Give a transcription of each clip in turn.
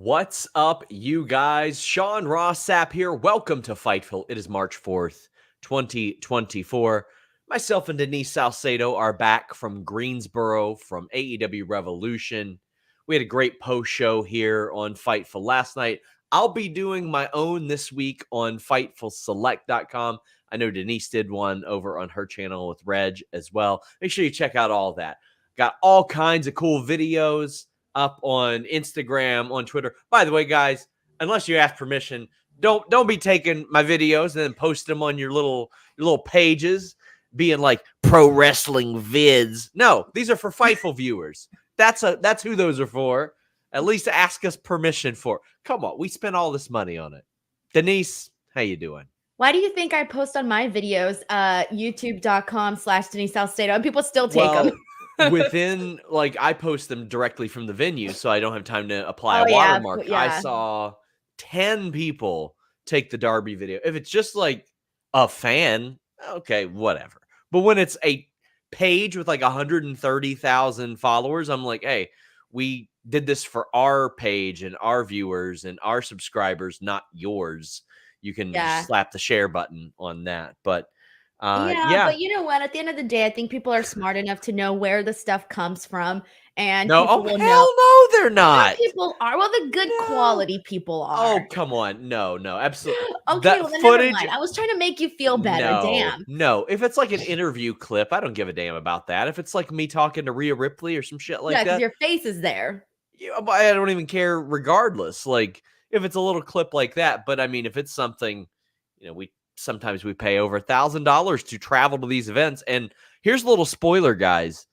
What's up, you guys? Sean Ross Sapp here. Welcome to Fightful. It is March 4th, 2024. Myself and Denise Salcedo are back from Greensboro from AEW Revolution. We had a great post show here on Fightful last night. I'll be doing my own this week on FightfulSelect.com. I know Denise did one over on her channel with Reg as well. Make sure you check out all that. Got all kinds of cool videos up on Instagram, on Twitter. By the way, guys, unless you ask permission, don't be taking my videos and then post them on your little pages, being like pro wrestling vids. No, these are for Fightful viewers. That's who those are for. At least ask us permission for. Come on, we spent all this money on it. Denise, how you doing? Why do you think I post on my videos, youtube.com/Denise Salcedo, and people still take them? Within, I post them directly from the venue, so I don't have time to apply a watermark. Yeah. I saw 10 people take the Derby video. If it's just like a fan, okay, whatever. But when it's a page with like 130,000 followers, I'm like, hey, we did this for our page and our viewers and our subscribers, not yours. You can just slap the share button on that. But but you know what? At the end of the day, I think people are smart enough to know where the stuff comes from, and no, people will hell know. No, they're not. Some people are. Well, the good quality people are. Oh, come on. No, absolutely. Okay, well, then never mind. I was trying to make you feel better. Damn. No, if it's like an interview clip, I don't give a damn about that. If it's like me talking to Rhea Ripley or some shit like that. Yeah, because your face is there. Yeah, but I don't even care regardless. Like, if it's a little clip like that. But I mean, if it's something, sometimes we pay over $1,000 to travel to these events. And here's a little spoiler, guys.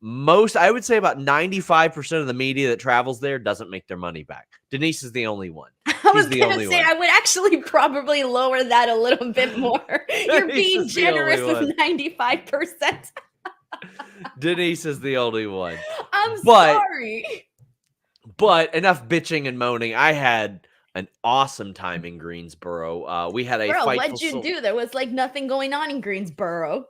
I would say about 95% of the media that travels there doesn't make their money back. Denise is the only one. I was going to say, I would actually probably lower that a little bit more. You're being generous with 95%. Denise is the only one. I'm sorry. But enough bitching and moaning. I had an awesome time in Greensboro. We had a fight. What'd you do? There was like nothing going on in Greensboro.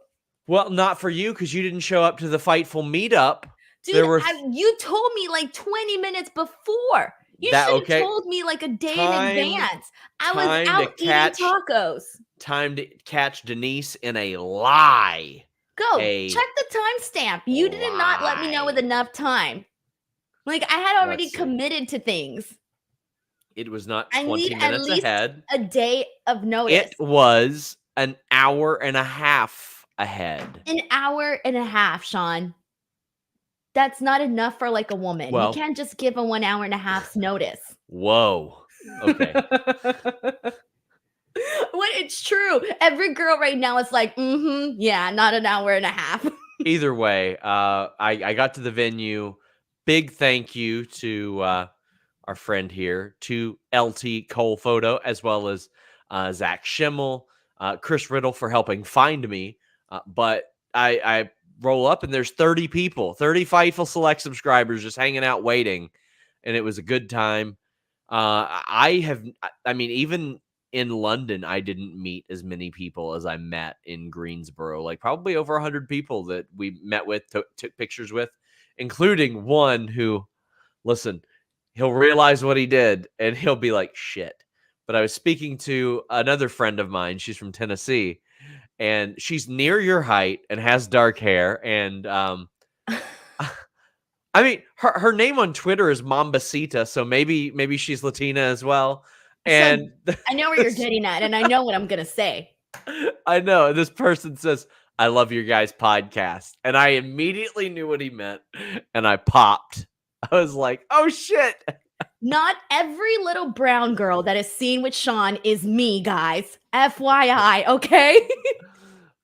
Well, not for you, because you didn't show up to the Fightful meetup. Dude, you told me like 20 minutes before. You should have told me like a day in advance. I was out eating tacos. Time to catch Denise in a lie. Go check the timestamp. You did not let me know with enough time. Like, I had already committed to things. It was not 20 minutes ahead. A day of notice. It was an hour and a half ahead. An hour and a half, Sean. That's not enough for like a woman. You can't just give a 1 hour and a half's notice. Whoa. Okay. It's true. Every girl right now is like, yeah, not an hour and a half. Either way, I got to the venue. Big thank you to our friend here, to LT Cole Photo, as well as Zach Schimmel, Chris Riddle for helping find me. But I roll up and there's 30 people, 30 Fightful Select subscribers just hanging out waiting. And it was a good time. Even in London, I didn't meet as many people as I met in Greensboro. Like probably over 100 people that we met with, took pictures with, including one who, listen, he'll realize what he did and he'll be like, shit. But I was speaking to another friend of mine. She's from Tennessee and she's near your height and has dark hair. And her name on Twitter is Mambasita. So maybe she's Latina as well. And so, I know where you're getting at, and I know what I'm going to say. I know. This person says, I love your guys' podcast. And I immediately knew what he meant. And I popped. I was like, oh, shit. Not every little brown girl that is seen with Sean is me, guys. FYI, okay?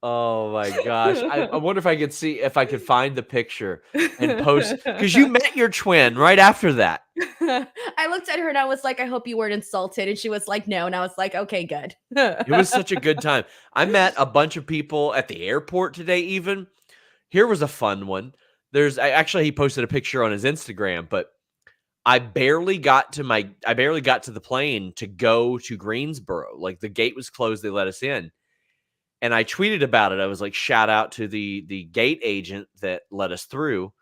Oh, my gosh. I wonder if I could find the picture and post. Because you met your twin right after that. I looked at her and I was like, I hope you weren't insulted. And she was like, no. And I was like, okay, good. It was such a good time. I met a bunch of people at the airport today even. Here was a fun one. He posted a picture on his Instagram, but I barely got to the plane to go to Greensboro. Like the gate was closed. They let us in. And I tweeted about it. I was like, shout out to the gate agent that let us through.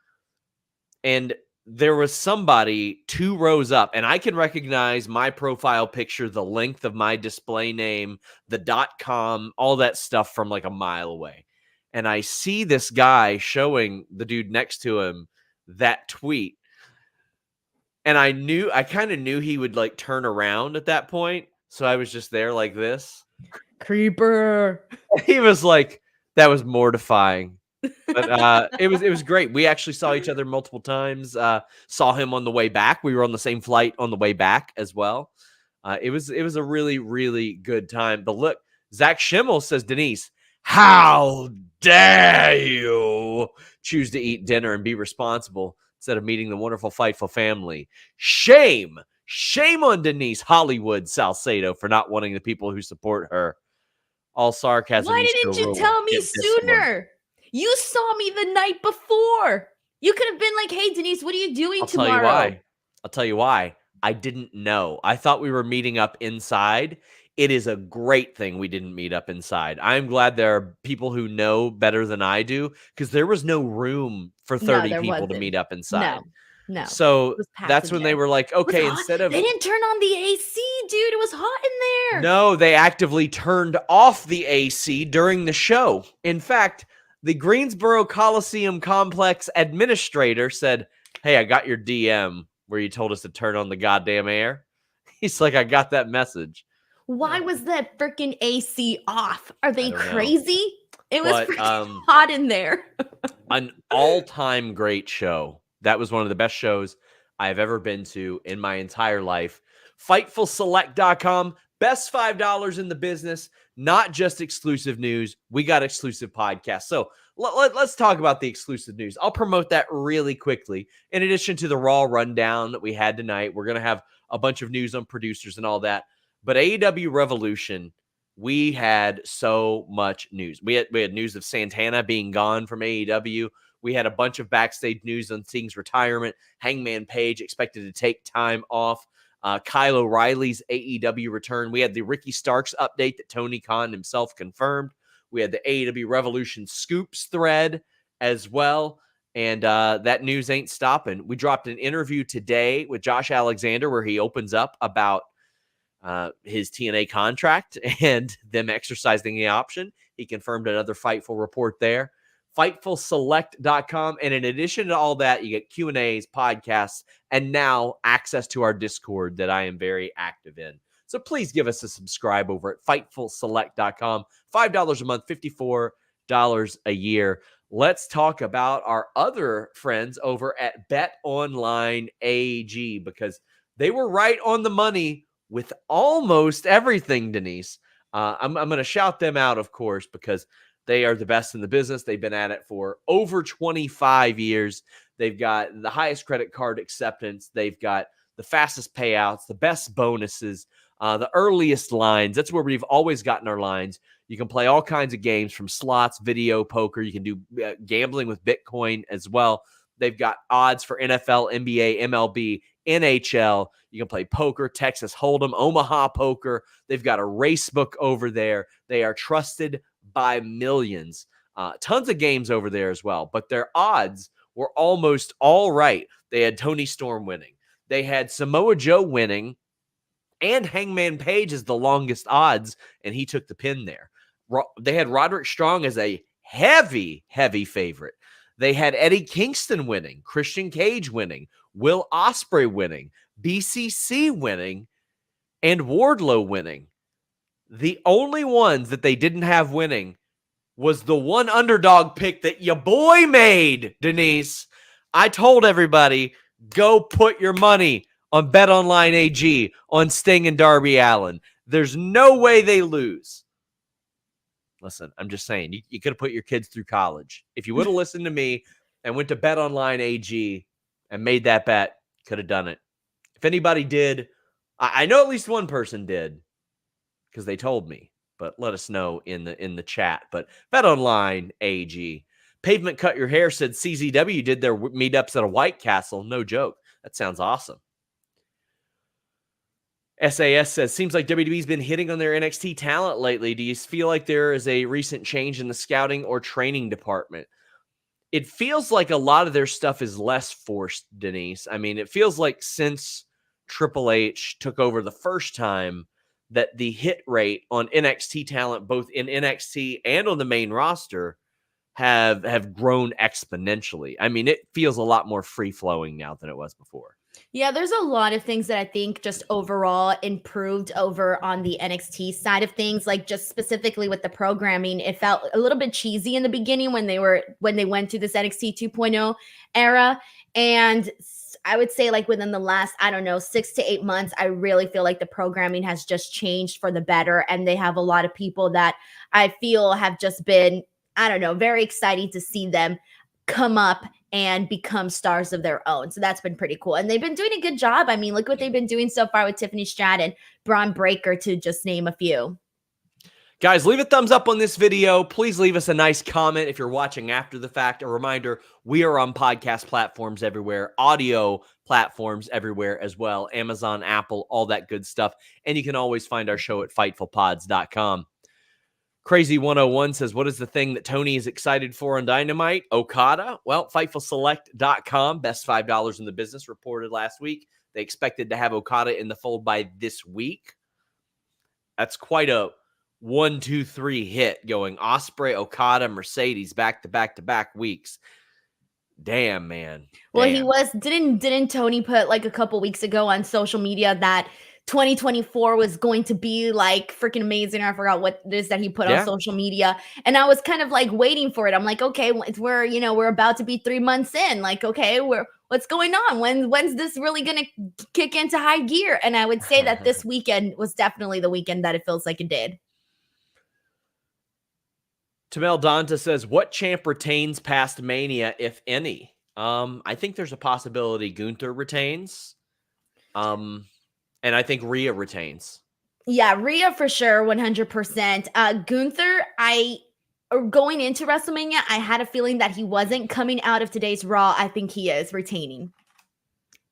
And there was somebody 2 rows up, and I can recognize my profile picture, the length of my display name, the .com, all that stuff from like a mile away. And I see this guy showing the dude next to him that tweet. And I kind of knew he would like turn around at that point. So I was just there like this. Creeper. He was like, that was mortifying. But it was great. We actually saw each other multiple times. Saw him on the way back. We were on the same flight on the way back as well. It was a really, really good time. But look, Zach Schimmel says, Denise, how dare you choose to eat dinner and be responsible instead of meeting the wonderful Fightful family? Shame on Denise Hollywood Salcedo for not wanting the people who support her. All sarcasm. Why didn't you tell me sooner? You saw me the night before. You could have been like, hey, Denise, what are you doing tomorrow? I'll tell you why. I didn't know. I thought we were meeting up inside. It is a great thing we didn't meet up inside. I'm glad there are people who know better than I do, because there was no room for 30 people to meet up inside. No. So that's when they were like, okay, instead of... They didn't turn on the AC, dude. It was hot in there. No, they actively turned off the AC during the show. In fact, the Greensboro Coliseum Complex administrator said, hey, I got your DM where you told us to turn on the goddamn air. He's like, I got that message. Why was that freaking AC off? Are they crazy? It was freaking hot in there. An all-time great show. That was one of the best shows I've ever been to in my entire life. FightfulSelect.com. Best $5 in the business. Not just exclusive news. We got exclusive podcasts. So let's talk about the exclusive news. I'll promote that really quickly. In addition to the Raw rundown that we had tonight, we're going to have a bunch of news on producers and all that. But AEW Revolution, we had so much news. We had news of Santana being gone from AEW. We had a bunch of backstage news on Sting's retirement. Hangman Page expected to take time off. Kyle O'Reilly's AEW return. We had the Ricky Starks update that Tony Khan himself confirmed. We had the AEW Revolution Scoops thread as well. And that news ain't stopping. We dropped an interview today with Josh Alexander where he opens up about his TNA contract and them exercising the option. He confirmed another Fightful report there. FightfulSelect.com. And in addition to all that, you get Q&As, podcasts, and now access to our Discord that I am very active in. So please give us a subscribe over at FightfulSelect.com. $5 a month, $54 a year. Let's talk about our other friends over at BetOnline AG, because they were right on the money with almost everything, Denise. I'm going to shout them out, of course, because they are the best in the business. They've been at it for over 25 years. They've got the highest credit card acceptance. They've got the fastest payouts, the best bonuses, the earliest lines. That's where we've always gotten our lines. You can play all kinds of games from slots, video, poker. You can do gambling with Bitcoin as well. They've got odds for NFL, NBA, MLB, NHL. You can play poker, Texas Hold'em, Omaha Poker. They've got a race book over there. They are trusted by millions. Tons of games over there as well. But their odds were almost all right. They had Tony Storm winning. They had Samoa Joe winning. And Hangman Page is the longest odds, and he took the pin there. They had Roderick Strong as a heavy, heavy favorite. They had Eddie Kingston winning, Christian Cage winning, Will Ospreay winning, BCC winning, and Wardlow winning. The only ones that they didn't have winning was the one underdog pick that your boy made, Denise. I told everybody, go put your money on BetOnline AG on Sting and Darby Allin. There's no way they lose. Listen, I'm just saying, you could have put your kids through college. If you would have listened to me and went to BetOnline AG and made that bet, could have done it. If anybody did, I know at least one person did, because they told me, but let us know in the chat. But BetOnline AG. Pavement Cut Your Hair said CZW did their meetups at a White Castle. No joke. That sounds awesome. SAS says, seems like WWE's been hitting on their NXT talent lately. Do you feel like there is a recent change in the scouting or training department? it feels like a lot of their stuff is less forced, Denise. I mean, it feels like since Triple H took over the first time that the hit rate on NXT talent, both in NXT and on the main roster, have grown exponentially. I mean, it feels a lot more free-flowing now than it was before. Yeah, there's a lot of things that I think just overall improved over on the NXT side of things, like just specifically with the programming. It felt a little bit cheesy in the beginning when they went to this NXT 2.0 era. And I would say like within the last, I don't know, 6 to 8 months, I really feel like the programming has just changed for the better. And they have a lot of people that I feel have just been, I don't know, very exciting to see them come up and become stars of their own. So that's been pretty cool. And they've been doing a good job. I mean, look what they've been doing so far with Tiffany Stratton, Braun Breaker, to just name a few. Guys, leave a thumbs up on this video. Please leave us a nice comment if you're watching after the fact. A reminder, we are on podcast platforms everywhere, audio platforms everywhere as well, Amazon, Apple, all that good stuff. And you can always find our show at FightfulPods.com. Crazy 101 says, what is the thing that Tony is excited for on Dynamite? Okada? Well, FightfulSelect.com, best $5 in the business, reported last week. They expected to have Okada in the fold by this week. That's quite a 1, 2, 3 hit going Ospreay, Okada, Mercedes back-to-back weeks. Damn, man. Well, Damn. he was, didn't Tony put like a couple weeks ago on social media that 2024 was going to be like freaking amazing. I forgot what it is that he put on social media. And I was kind of like waiting for it. I'm like, okay, we're about to be 3 months in. Like, okay, what's going on? When's this really going to kick into high gear? And I would say that this weekend was definitely the weekend that it feels like it did. Tamel Donta says, what champ retains past Mania, if any? I think there's a possibility Gunther retains. And I think Rhea retains. Yeah, Rhea for sure, 100%. Gunther, going into WrestleMania, I had a feeling that he wasn't coming out of today's Raw. I think he is retaining.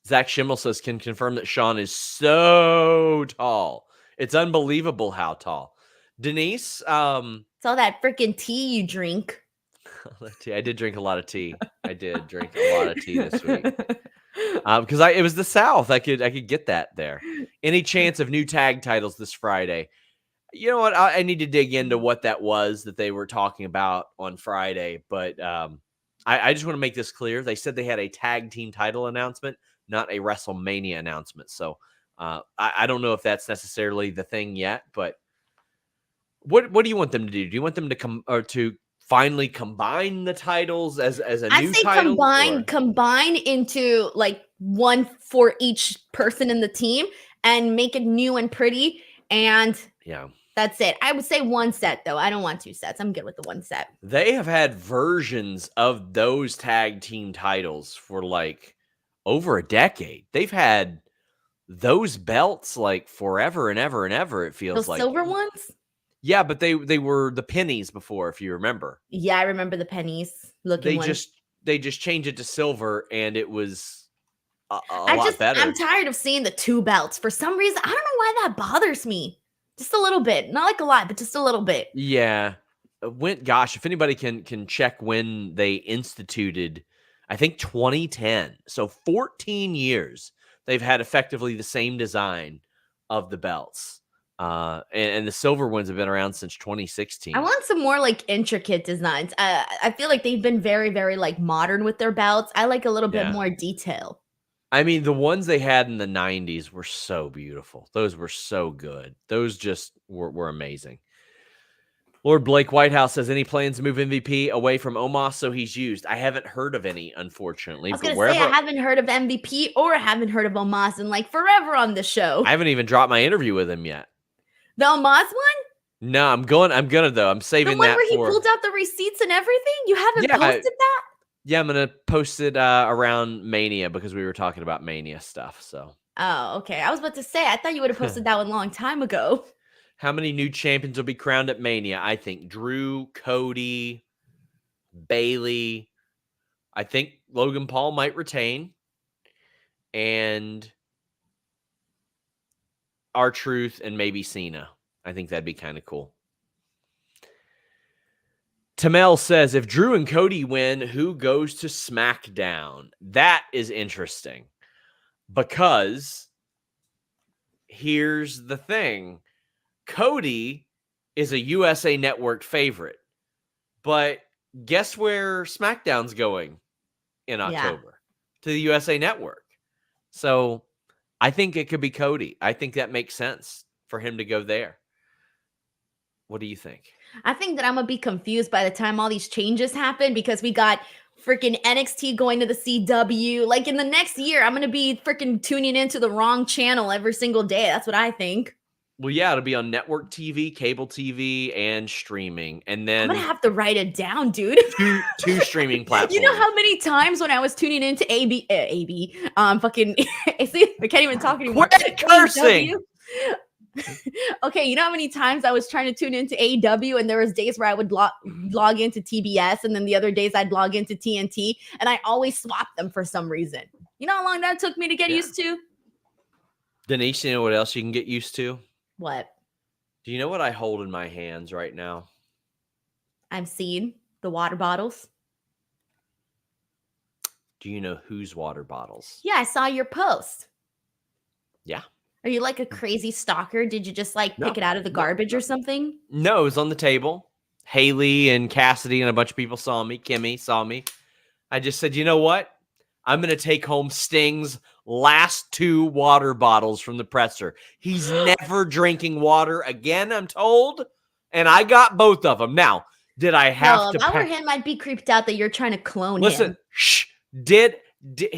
Zach Schimmel says, can confirm that Sean is so tall. It's unbelievable how tall. Denise, it's all that freaking tea you drink. I did drink a lot of tea. I did drink a lot of tea this week. Because it was the South. I could get that there. Any chance of new tag titles this Friday? You know what? I need to dig into what that was that they were talking about on Friday. But I just want to make this clear. They said they had a tag team title announcement, not a WrestleMania announcement. So I don't know if that's necessarily the thing yet. But what do you want them to do? Do you want them to come or to finally combine the titles as a new title? Combine into like one for each person in the team and make it new and pretty. And yeah, that's it. I would say one set though. I don't want 2 sets. I'm good with the 1 set. They have had versions of those tag team titles for like over a decade. They've had those belts like forever and ever and ever. It feels those like silver ones. Yeah, but they were the pennies before, if you remember. Yeah, I remember the pennies looking. They just changed it to silver, and it was a lot better. I'm tired of seeing the 2 belts for some reason. I don't know why that bothers me. Just a little bit, not like a lot, but just a little bit. Yeah, gosh, if anybody can check when they instituted, I think 2010. So 14 years they've had effectively the same design of the belts. And the silver ones have been around since 2016. I want some more like intricate designs. I feel like they've been very, very like modern with their belts. I like a little bit more detail. I mean, the ones they had in the 90s were so beautiful. Those were so good. Those just were amazing. Lord Blake Whitehouse says, any plans to move MVP away from Omos so he's used? I haven't heard of any, unfortunately. I was going to say, I haven't heard of MVP or I haven't heard of Omos in like forever on the show. I haven't even dropped my interview with him yet. The Omos one? No, I'm gonna though. I'm saving that for... The one where he pulled out the receipts and everything? You haven't posted that? Yeah, I'm going to post it around Mania because we were talking about Mania stuff, so. Oh, okay. I was about to say, I thought you would have posted that one a long time ago. How many new champions will be crowned at Mania? I think Drew, Cody, Bailey. I think Logan Paul might retain. And R-Truth and maybe Cena. I think that'd be kind of cool. Tamel says, if Drew and Cody win, who goes to SmackDown? That is interesting because here's the thing. Cody is a USA Network favorite, but guess where SmackDown's going in October? To the USA Network. So I think it could be Cody. I think that makes sense for him to go there. What do you think? I think that I'm going to be confused by the time all these changes happen because we got freaking NXT going to the CW. Like in the next year, I'm going to be freaking tuning into the wrong channel every single day. That's what I think. Well, yeah, it'll be on network TV, cable TV, and streaming. And then I'm going to have to write it down, dude. two streaming platforms. You know how many times when I was tuning into fucking, see, I can't even talk anymore. Quit cursing. Okay, you know how many times I was trying to tune into AEW and there was days where I would log into TBS and then the other days I'd log into TNT and I always swapped them for some reason. You know how long that took me to get used to? Denise, you know what else you can get used to? What? Do you know what I hold in my hands right now? I've seen the water bottles. Do you know whose water bottles? Yeah, I saw your post. Yeah. Are you like a crazy stalker? Did you just like pick it out of the garbage or something? No, it was on the table. Haley and Cassidy and a bunch of people saw me. Kimmy saw me. I just said, you know what? I'm going to take home Sting's last 2 water bottles from the presser. He's never drinking water again, I'm told. And I got both of them. Now, did I have to? If I were him, I'd be creeped out that you're trying to clone him. Listen, shh. He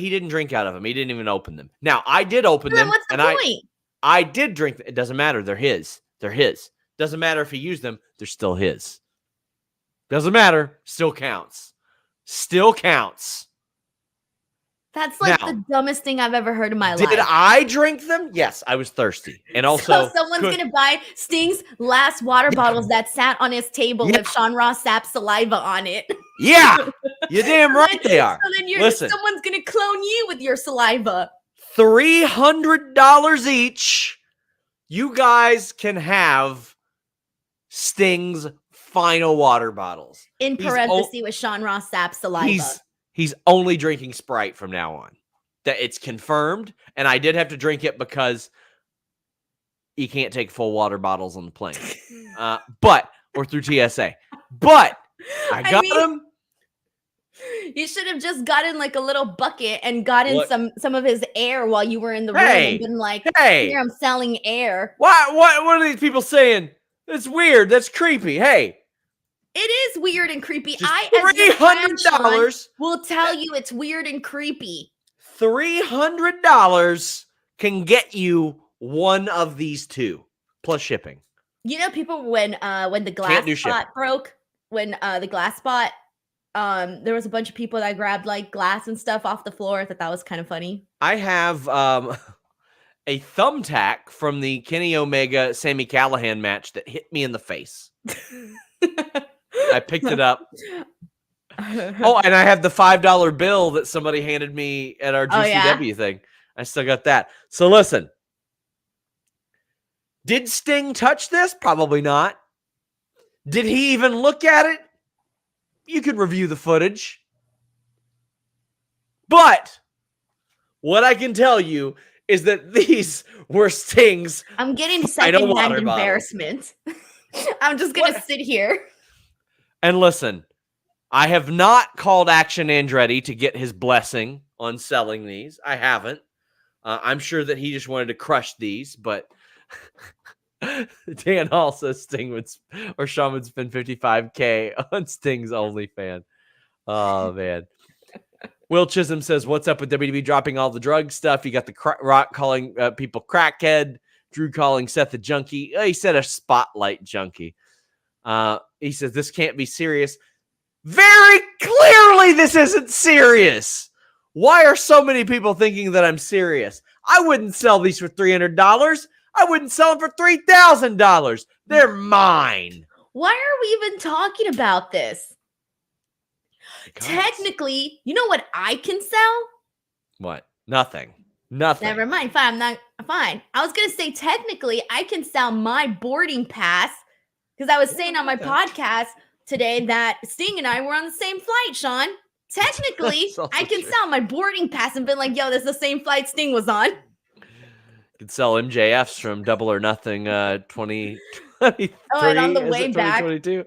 didn't drink out of them. He didn't even open them. Now, I did open them. What's the point? I did drink them. It doesn't matter. They're his. They're his. Doesn't matter if he used them. They're still his. Doesn't matter. Still counts. Still counts. That's like the dumbest thing I've ever heard in my life. Did I drink them? Yes, I was thirsty. And also, so someone's going to buy Sting's last water bottles that sat on his table with Sean Ross Sapp saliva on it. Yeah, you're damn right they are. So then someone's going to clone you with your saliva. $300 each. You guys can have Sting's final water bottles. In parentheses with Sean Ross Sapp saliva. He's only drinking Sprite from now on. That it's confirmed. And I did have to drink it because you can't take full water bottles on the plane. Or through TSA. But I got them. You should have just gotten like a little bucket and gotten some of his air while you were in the room and been like, here, I'm selling air. What are these people saying? That's weird. That's creepy. Hey. It is weird and creepy. $300 will tell you it's weird and creepy. $300 can get you one of these 2 plus shipping. You know, people when the glass spot broke, when the glass spot, there was a bunch of people that grabbed like glass and stuff off the floor. I thought that was kind of funny. I have a thumbtack from the Kenny Omega Sami Callihan match that hit me in the face. I picked it up. Oh, and I have the $5 bill that somebody handed me at our GCW thing. I still got that. So listen, did Sting touch this? Probably not. Did he even look at it? You could review the footage. But what I can tell you is that these were Sting's. I'm getting secondhand embarrassment. I'm just going to sit here. And listen, I have not called Action Andretti to get his blessing on selling these. I haven't. I'm sure that he just wanted to crush these, but Dan Hall says Sean would spend $55K on Sting's OnlyFans. Oh, man. Will Chisholm says, what's up with WWE dropping all the drug stuff? You got the Rock calling people crackhead, Drew calling Seth a junkie. He said a spotlight junkie. He says, this can't be serious. Very clearly, this isn't serious. Why are so many people thinking that I'm serious? I wouldn't sell these for $300. I wouldn't sell them for $3,000. They're mine. Why are we even talking about this? Because technically, you know what I can sell? What? Nothing. Never mind. Fine. Fine. I was going to say, technically, I can sell my boarding pass because I was saying on my podcast, today that Sting and I were on the same flight, Sean. Technically, I can sell my boarding pass and been like, yo, this is the same flight Sting was on. Could sell MJFs from Double or Nothing 2023. Oh, and on the way back,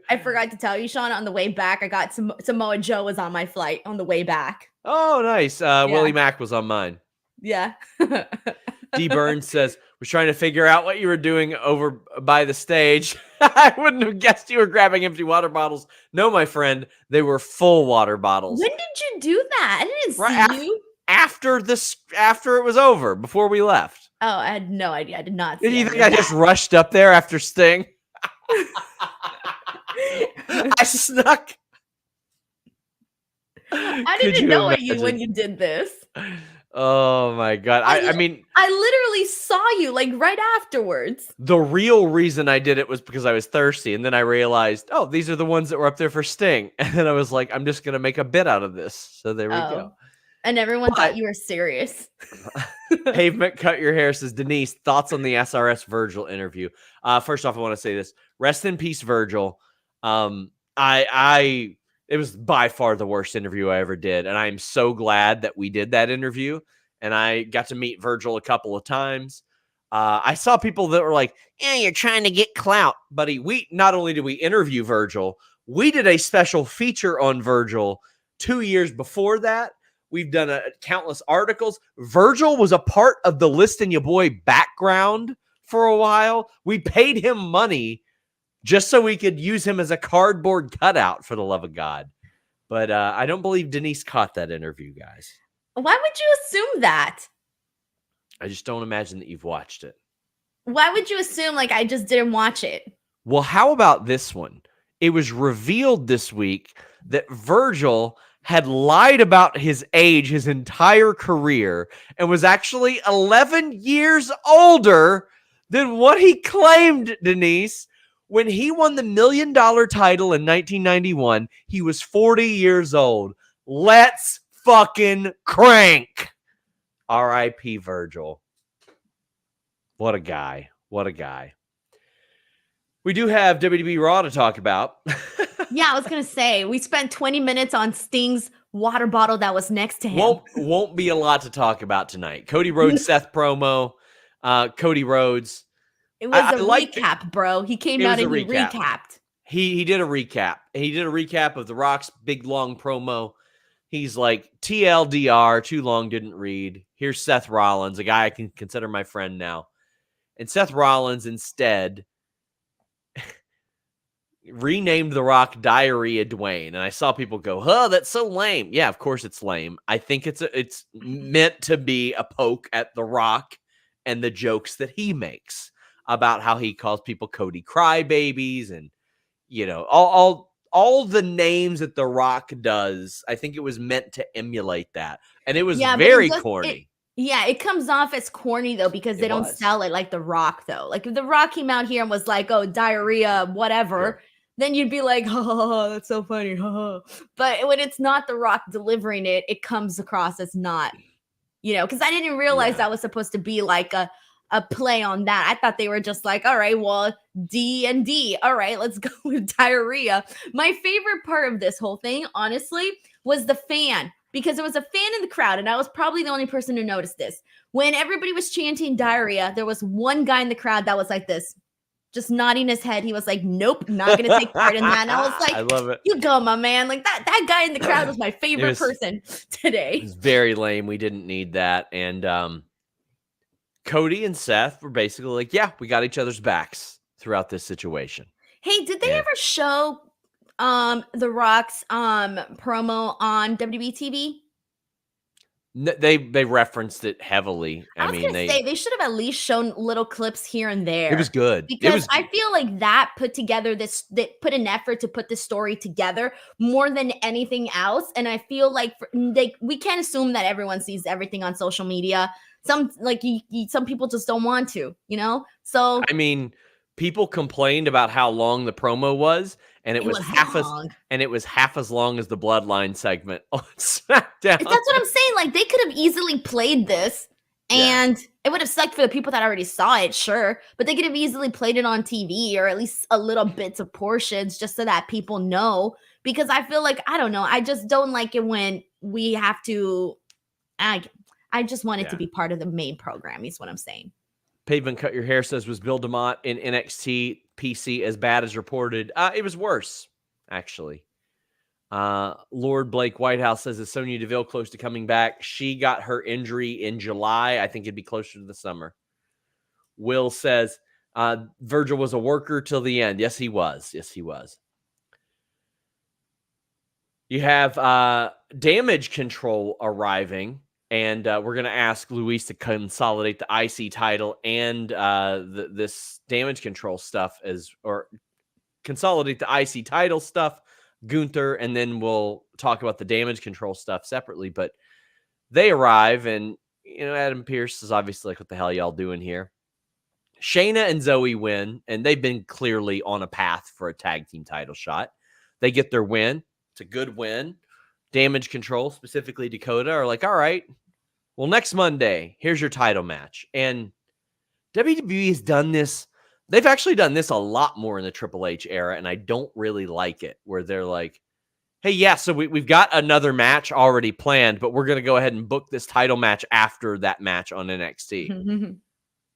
I forgot to tell you, Sean, on the way back, I got Samoa Joe was on my flight on the way back. Oh, nice. Willie Mack was on mine. Yeah. D. Burns says, was trying to figure out what you were doing over by the stage. I wouldn't have guessed you were grabbing empty water bottles. No, my friend, they were full water bottles. When did you do that? I didn't see you. After it was over, before we left. Oh, I had no idea. I did not see Did you think I just rushed up there after Sting? I snuck. I didn't know you when you did this. Oh my God. I mean, I literally saw you like right afterwards. The real reason I did it was because I was thirsty. And then I realized, oh, these are the ones that were up there for Sting. And then I was like, I'm just going to make a bit out of this. So there we go. And everyone thought you were serious. Pavement Cut Your Hair says, Denise, thoughts on the SRS Virgil interview? First off, I want to say this. Rest in peace, Virgil. It was by far the worst interview I ever did. And I'm so glad that we did that interview. And I got to meet Virgil a couple of times. I saw people that were like, yeah, you're trying to get clout. Buddy, we not only did we interview Virgil, we did a special feature on Virgil 2 years before that. We've done countless articles. Virgil was a part of the Listin' Ya Boy background for a while. We paid him money just so we could use him as a cardboard cutout, for the love of God. But I don't believe Denise caught that interview, guys. Why would you assume that? I just don't imagine that you've watched it. Why would you assume like I just didn't watch it? Well, how about this one? It was revealed this week that Virgil had lied about his age his entire career and was actually 11 years older than what he claimed, Denise. When he won the $1 million title in 1991, he was 40 years old. Let's fucking crank. R.I.P. Virgil. What a guy. What a guy. We do have WWE Raw to talk about. Yeah, I was going to say, we spent 20 minutes on Sting's water bottle that was next to him. Won't be a lot to talk about tonight. Cody Rhodes, Seth promo. Cody Rhodes. It was a recap, bro. He came out and he recapped. He did a recap. He did a recap of The Rock's big, long promo. He's like, TLDR, too long, didn't read. Here's Seth Rollins, a guy I can consider my friend now. And Seth Rollins instead renamed The Rock Diarrhea Dwayne. And I saw people go, huh, that's so lame. Yeah, of course it's lame. I think it's meant to be a poke at The Rock and the jokes that he makes about how he calls people Cody crybabies and, you know, all the names that The Rock does. I think it was meant to emulate that. And it was very corny. It comes off as corny, though, because they don't sell it like The Rock, though. Like, if The Rock came out here and was like, oh, diarrhea, whatever, then you'd be like, oh, that's so funny. But when it's not The Rock delivering it, it comes across as not, you know, because I didn't realize that was supposed to be like a play on that. I thought they were just like, all right, well, D and D. All right, let's go with diarrhea. My favorite part of this whole thing, honestly, was the fan, because there was a fan in the crowd, and I was probably the only person who noticed this. When everybody was chanting diarrhea, there was one guy in the crowd that was like this, just nodding his head. He was like, nope, not going to take part in that. And I was like, I love it. You go, my man. Like that guy in the crowd was my favorite person today. It was very lame. We didn't need that. And Cody and Seth were basically like, yeah, we got each other's backs throughout this situation. Hey, did they ever show The Rock's promo on WWE TV? They referenced it heavily. I mean, they should have at least shown little clips here and there. It was good. Because I feel like that put an effort to put this story together more than anything else. And I feel like we can't assume that everyone sees everything on social media. Some people just don't want to, you know? So I mean, people complained about how long the promo was, and it was half as long as the Bloodline segment on SmackDown. That's what I'm saying. Like, they could have easily played this And it would have sucked for the people that already saw it, sure, but they could have easily played it on TV or at least a little bits of portions just so that people know. Because I feel like, I don't know, I just don't like it when we have to. I just want it to be part of the main program, is what I'm saying. Pavement Cut Your Hair says, was Bill DeMott in NXT PC as bad as reported? It was worse, actually. Lord Blake Whitehouse says, is Sonya Deville close to coming back? She got her injury in July. I think it'd be closer to the summer. Will says, Virgil was a worker till the end. Yes, he was. Yes, he was. You have Damage Ctrl arriving, and we're going to ask Luis to consolidate the IC title and this Damage Ctrl stuff, or consolidate the IC title stuff, Gunther, and then we'll talk about the Damage Ctrl stuff separately. But they arrive, and Adam Pearce is obviously like, what the hell y'all doing here? Shayna and Zoe win, and they've been clearly on a path for a tag team title shot. They get their win. It's a good win. Damage Ctrl, specifically Dakota, are like, all right, well, next Monday, here's your title match. And WWE has done this. They've actually done this a lot more in the Triple H era, and I don't really like it, where they're like, hey, yeah, so we've got another match already planned, but we're going to go ahead and book this title match after that match on NXT.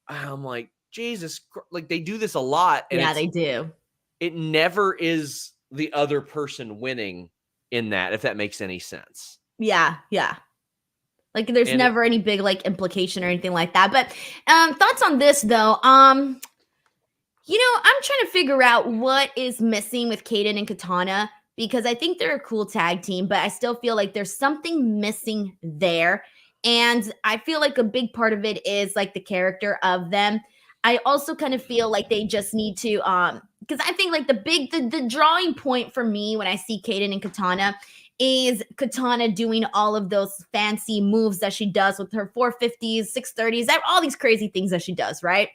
I'm like, Jesus, like they do this a lot. And yeah, they do. It never is the other person winning in that, if that makes any sense. Yeah. Like there's never any big like implication or anything like that. But thoughts on this though? I'm trying to figure out what is missing with Kaden and Katana, because I think they're a cool tag team, but I still feel like there's something missing there. And I feel like a big part of it is like the character of them. I also kind of feel like they just need to, because I think like the drawing point for me when I see Kaden and Katana is Katana doing all of those fancy moves that she does with her 450s, 630s, all these crazy things that she does, right?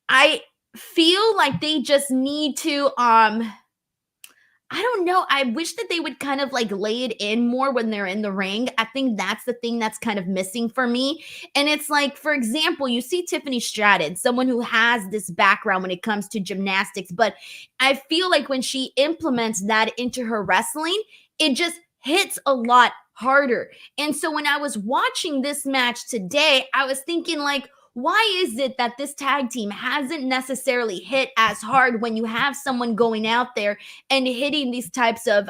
I feel like they just need to, I don't know. I wish that they would kind of like lay it in more when they're in the ring. I think that's the thing that's kind of missing for me. And it's like, for example, you see Tiffany Stratton, someone who has this background when it comes to gymnastics, but I feel like when she implements that into her wrestling, it just hits a lot harder. And so when I was watching this match today, I was thinking like, why is it that this tag team hasn't necessarily hit as hard when you have someone going out there and hitting these types of,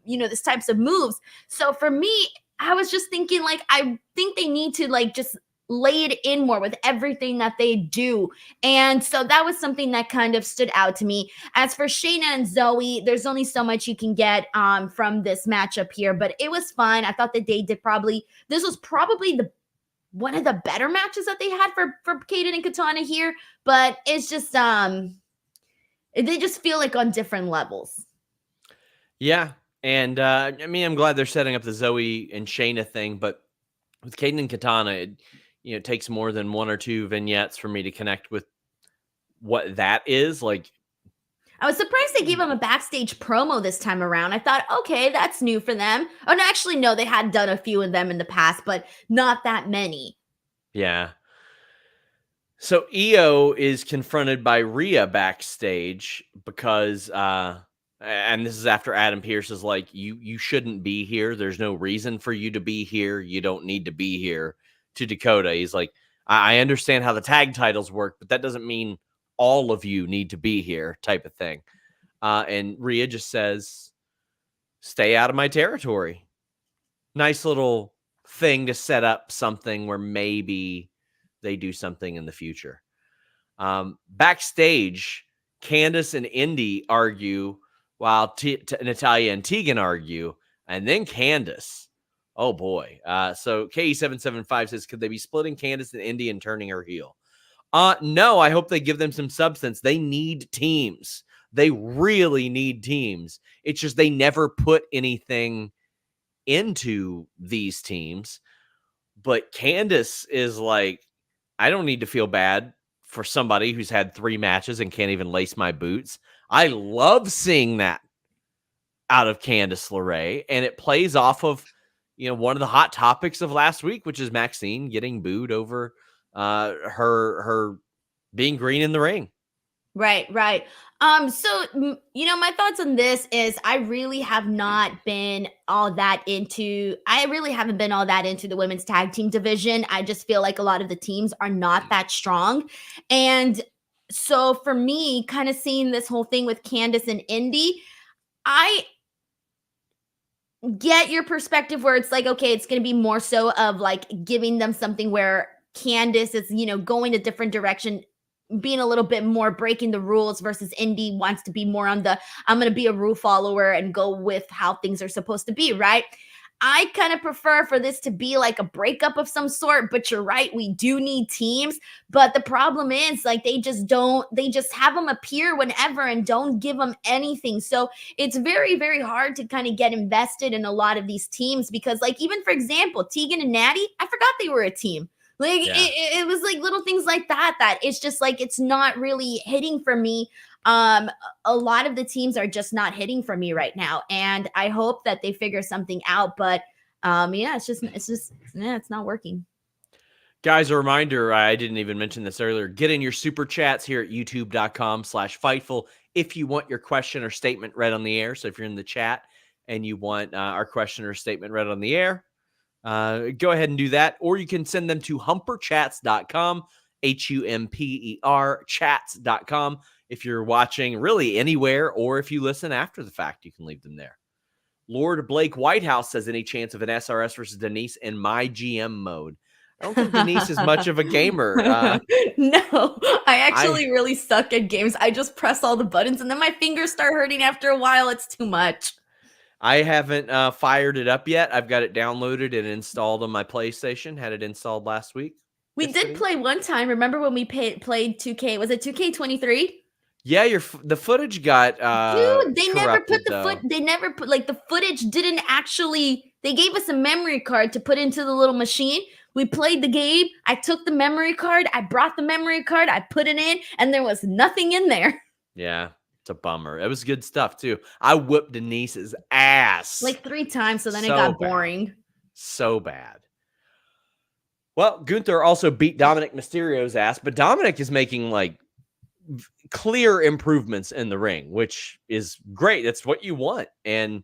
these types of moves? So for me, I was just thinking like, I think they need to like just lay it in more with everything that they do. And so that was something that kind of stood out to me. As for Shayna and Zoe, there's only so much you can get from this matchup here, but it was fine. I thought that this was probably one of the better matches that they had for Kaden and Katana here, but it's just they just feel like on different levels. Yeah, and I'm glad they're setting up the Zoe and Shayna thing, but with Kaden and Katana, it takes more than one or two vignettes for me to connect with what that is. Like, I was surprised they gave them a backstage promo this time around. I thought, okay, that's new for them. Oh, no, actually, no, they had done a few of them in the past, but not that many. Yeah. So Io is confronted by Rhea backstage because, and this is after Adam Pearce is like, you shouldn't be here. There's no reason for you to be here. You don't need to be here. To Dakota, he's like, I understand how the tag titles work, but that doesn't mean all of you need to be here, type of thing. And Rhea just says, stay out of my territory. Nice little thing to set up something where maybe they do something in the future. Backstage, Candice and Indy argue while Natalya and Tegan argue, and then Candice. Oh boy. So KE775 says, could they be splitting Candice and Indy and turning her heel? No, I hope they give them some substance. They need teams. They really need teams. It's just they never put anything into these teams. But Candice is like, I don't need to feel bad for somebody who's had 3 matches and can't even lace my boots. I love seeing that out of Candice LeRae, and it plays off of, one of the hot topics of last week, which is Maxine getting booed over her being green in the ring. Right. So my thoughts on this is I really haven't been all that into the women's tag team division. I just feel like a lot of the teams are not that strong. And so for me, kind of seeing this whole thing with Candice and Indy, I get your perspective where it's like, okay, it's going to be more so of like giving them something where Candice is, going a different direction, being a little bit more breaking the rules versus Indy wants to be more on the, I'm going to be a rule follower and go with how things are supposed to be, right? I kind of prefer for this to be like a breakup of some sort, but you're right. We do need teams. But the problem is like, they just have them appear whenever and don't give them anything. So it's very, very hard to kind of get invested in a lot of these teams because like, even for example, Tegan and Natty, I forgot they were a team. Like it was like little things like that it's just like it's not really hitting for me. A lot of the teams are just not hitting for me right now, and I hope that they figure something out. But it's not working. Guys, a reminder, I didn't even mention this earlier. Get in your super chats here at youtube.com/Fightful if you want your question or statement read on the air. So if you're in the chat and you want our question or statement read on the air, go ahead and do that. Or you can send them to humperchats.com, HUMPER chats.com. If you're watching really anywhere, or if you listen after the fact, you can leave them there. Lord Blake Whitehouse says, any chance of an SRS versus Denise in my GM mode? I don't think Denise is much of a gamer. No, I really suck at games. I just press all the buttons and then my fingers start hurting after a while. It's too much. I haven't fired it up yet. I've got it downloaded and installed on my PlayStation. Had it installed last week. We did play one time. Remember when we played 2K? Was it 2K23? Yeah, the footage got dude. They never put the footage. Didn't actually. They gave us a memory card to put into the little machine. We played the game. I took the memory card. I brought the memory card. I put it in, and there was nothing in there. Yeah. It's a bummer. It was good stuff, too. I whipped Denise's ass. Like 3 times, so then it got boring. So bad. Well, Gunther also beat Dominik Mysterio's ass, but Dominic is making, like, clear improvements in the ring, which is great. That's what you want. And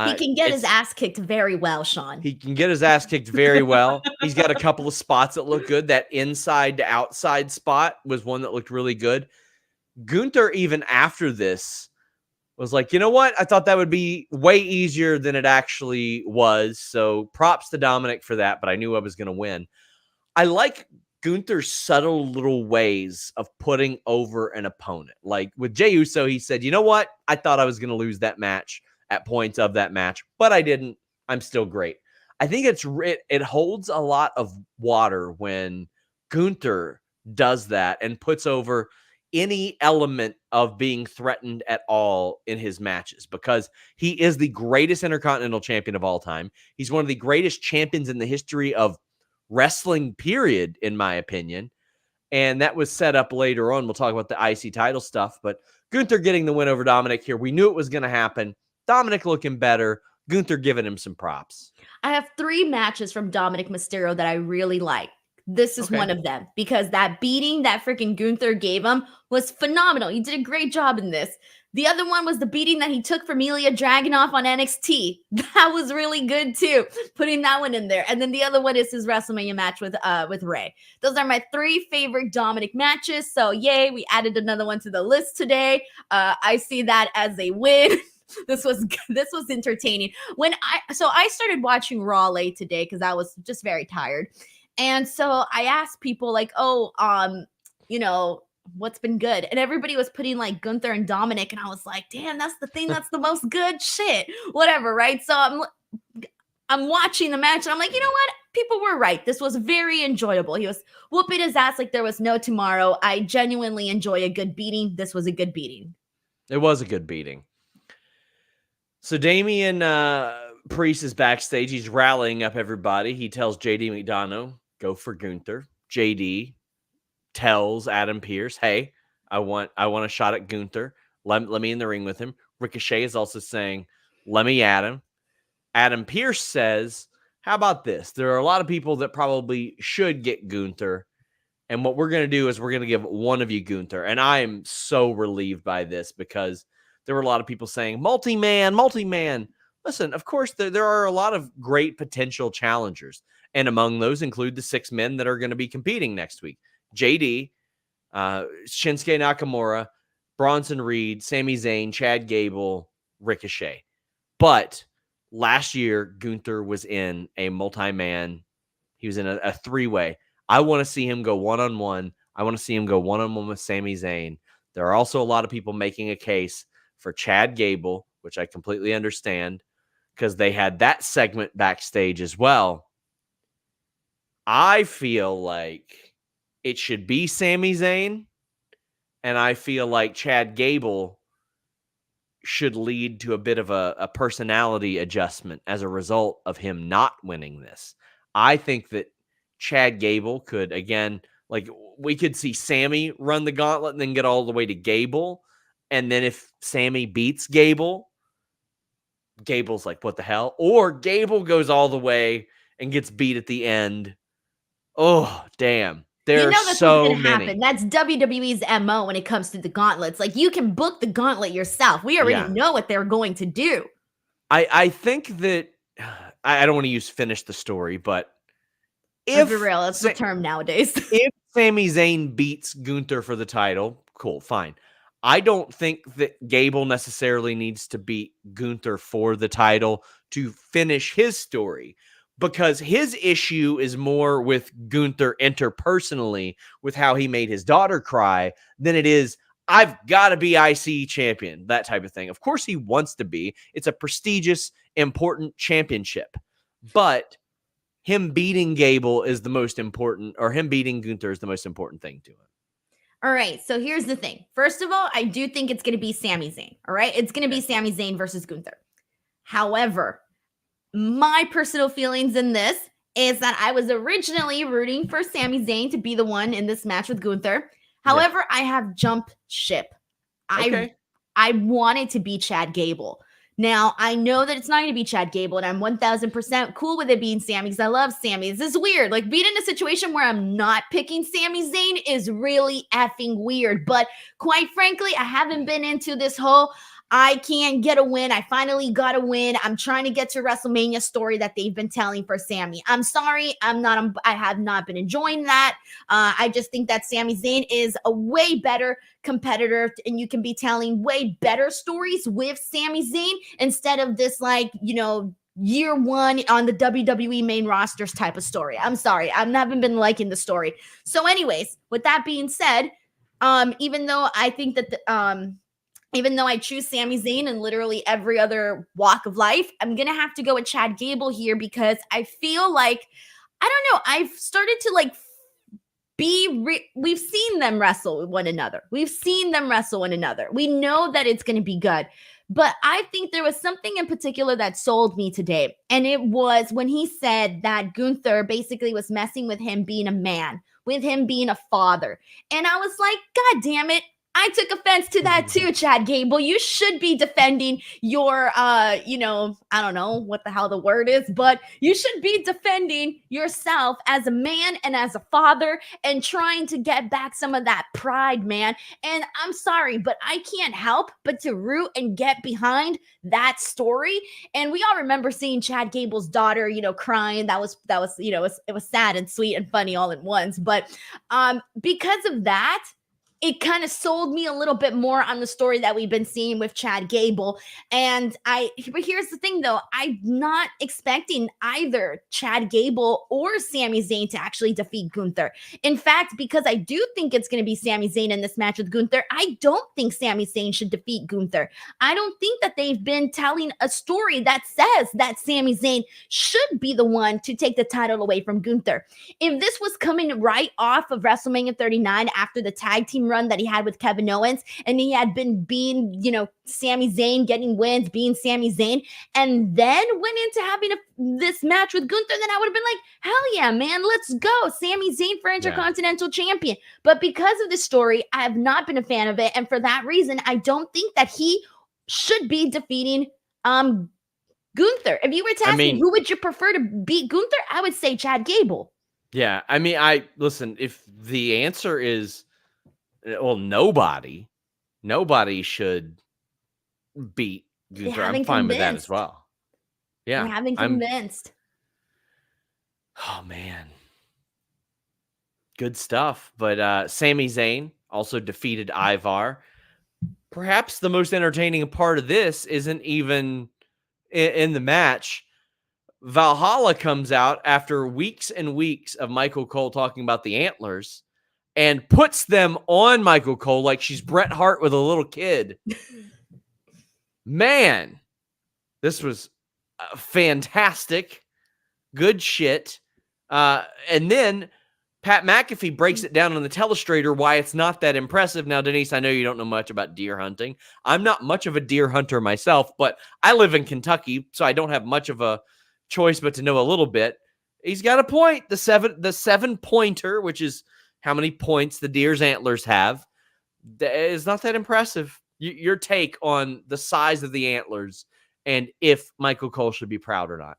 he can get his ass kicked very well, Sean. He can get his ass kicked very well. He's got a couple of spots that look good. That inside to outside spot was one that looked really good. Gunther, even after this, was like, you know what? I thought that would be way easier than it actually was. So props to Dominic for that, but I knew I was going to win. I like Gunther's subtle little ways of putting over an opponent. Like with Jey Uso, he said, you know what? I thought I was going to lose that match at points of that match, but I didn't. I'm still great. I think it holds a lot of water when Gunther does that and puts over any element of being threatened at all in his matches, because he is the greatest Intercontinental Champion of all time. He's one of the greatest champions in the history of wrestling, period, in my opinion. And that was set up later on. We'll talk about the IC title stuff, but Gunther getting the win over Dominic here. We knew it was going to happen. Dominic looking better. Gunther giving him some props. I have 3 matches from Dominik Mysterio that I really like. This is one of them, because that beating that freaking Gunther gave him was phenomenal. He did a great job in this. The other one was the beating that he took from Ilya Dragunov on NXT. That was really good too, putting that one in there. And then the other one is his WrestleMania match with Rey. Those are my 3 favorite Dominic matches. So yay, we added another one to the list today. I see that as a win. This was entertaining. I started watching Raw late today because I was just very tired. And so I asked people like, what's been good? And everybody was putting like Gunther and Dominic. And I was like, damn, that's the thing. That's the most good shit. Whatever, right? So I'm watching the match and I'm like, you know what? People were right. This was very enjoyable. He was whooping his ass like there was no tomorrow. I genuinely enjoy a good beating. This was a good beating. It was a good beating. So Damian Priest is backstage. He's rallying up everybody. He tells JD McDonough, go for Gunther. JD tells Adam Pearce, hey, I want a shot at Gunther. Let me in the ring with him. Ricochet is also saying, let me at him. Adam Pearce says, how about this? There are a lot of people that probably should get Gunther. And what we're going to do is we're going to give one of you Gunther. And I am so relieved by this because there were a lot of people saying, multi-man. Listen, of course, there are a lot of great potential challengers. And among those include the 6 men that are going to be competing next week. JD, Shinsuke Nakamura, Bronson Reed, Sami Zayn, Chad Gable, Ricochet. But last year, Gunther was in a multi-man. He was in a 3-way. I want to see him go one-on-one. I want to see him go one-on-one with Sami Zayn. There are also a lot of people making a case for Chad Gable, which I completely understand, because they had that segment backstage as well. I feel like it should be Sami Zayn, and I feel like Chad Gable should lead to a bit of a personality adjustment as a result of him not winning this. I think that Chad Gable could, again, like we could see Sami run the gauntlet and then get all the way to Gable. And then if Sami beats Gable, Gable's like, what the hell? Or Gable goes all the way and gets beat at the end. Oh, damn. There are so many. Happen. That's WWE's MO when it comes to the gauntlets. Like, you can book the gauntlet yourself. We already know what they're going to do. I think that I don't want to use finish the story, but if for real, it's the term nowadays. If Sami Zayn beats Gunther for the title, cool, fine. I don't think that Gable necessarily needs to beat Gunther for the title to finish his story, because his issue is more with Gunther interpersonally, with how he made his daughter cry, than it is, I've got to be IC champion, that type of thing. Of course he wants to be. It's a prestigious, important championship. But him beating Gable is the most important, or him beating Gunther is the most important thing to him. All right, so here's the thing. First of all, I do think it's going to be Sami Zayn, all right? It's going to be Sami Zayn versus Gunther. However, my personal feelings in this is that I was originally rooting for Sami Zayn to be the one in this match with Gunther. However, I have jumped ship. I wanted to be Chad Gable. Now, I know that it's not going to be Chad Gable, and I'm 1,000% cool with it being Sami because I love Sami. This is weird. Like, being in a situation where I'm not picking Sami Zayn is really effing weird. But quite frankly, I haven't been into this whole I can't get a win. I finally got a win. I'm trying to get to WrestleMania story that they've been telling for Sami. I'm sorry. I have not been enjoying that. I just think that Sami Zayn is a way better competitor, and you can be telling way better stories with Sami Zayn instead of this, like, you know, year one on the WWE main rosters type of story. I'm sorry. I haven't been liking the story. So anyways, with that being said, even though I think that even though I choose Sami Zayn in literally every other walk of life, I'm going to have to go with Chad Gable here because I feel like, I don't know, I've started to like we've seen them wrestle with one another. We've seen them wrestle one another. We know that it's going to be good. But I think there was something in particular that sold me today. And it was when he said that Gunther basically was messing with him being a man, with him being a father. And I was like, God damn it. I took offense to that too, Chad Gable. You should be defending your, I don't know what the hell the word is, but you should be defending yourself as a man and as a father and trying to get back some of that pride, man. And I'm sorry, but I can't help but to root and get behind that story. And we all remember seeing Chad Gable's daughter, crying. That was, it was sad and sweet and funny all at once. But because of that, it kind of sold me a little bit more on the story that we've been seeing with Chad Gable. But here's the thing though, I'm not expecting either Chad Gable or Sami Zayn to actually defeat Gunther. In fact, because I do think it's going to be Sami Zayn in this match with Gunther, I don't think Sami Zayn should defeat Gunther. I don't think that they've been telling a story that says that Sami Zayn should be the one to take the title away from Gunther. If this was coming right off of WrestleMania 39 after the tag team run that he had with Kevin Owens, and he had been being, Sami Zayn, getting wins, being Sami Zayn, and then went into having this match with Gunther, then I would have been like, hell yeah, man, let's go. Sami Zayn for Intercontinental Champion. But because of this story, I have not been a fan of it. And for that reason, I don't think that he should be defeating Gunther. If you were to ask me who would you prefer to beat Gunther, I would say Chad Gable. Yeah, I mean, listen, if the answer is, well, nobody should beat Gunther, I'm fine with that as well. Yeah. We're having convinced. Oh, man. Good stuff. But Sami Zayn also defeated Ivar. Perhaps the most entertaining part of this isn't even in the match. Valhalla comes out after weeks and weeks of Michael Cole talking about the antlers and puts them on Michael Cole like she's Bret Hart with a little kid. Man, this was fantastic. Good shit. And then Pat McAfee breaks it down on the telestrator why it's not that impressive. Now, Denise, I know you don't know much about deer hunting. I'm not much of a deer hunter myself, but I live in Kentucky, so I don't have much of a choice but to know a little bit. He's got a point. The 7-pointer, which is how many points the deer's antlers have, is not that impressive. Your take on the size of the antlers and if Michael Cole should be proud or not.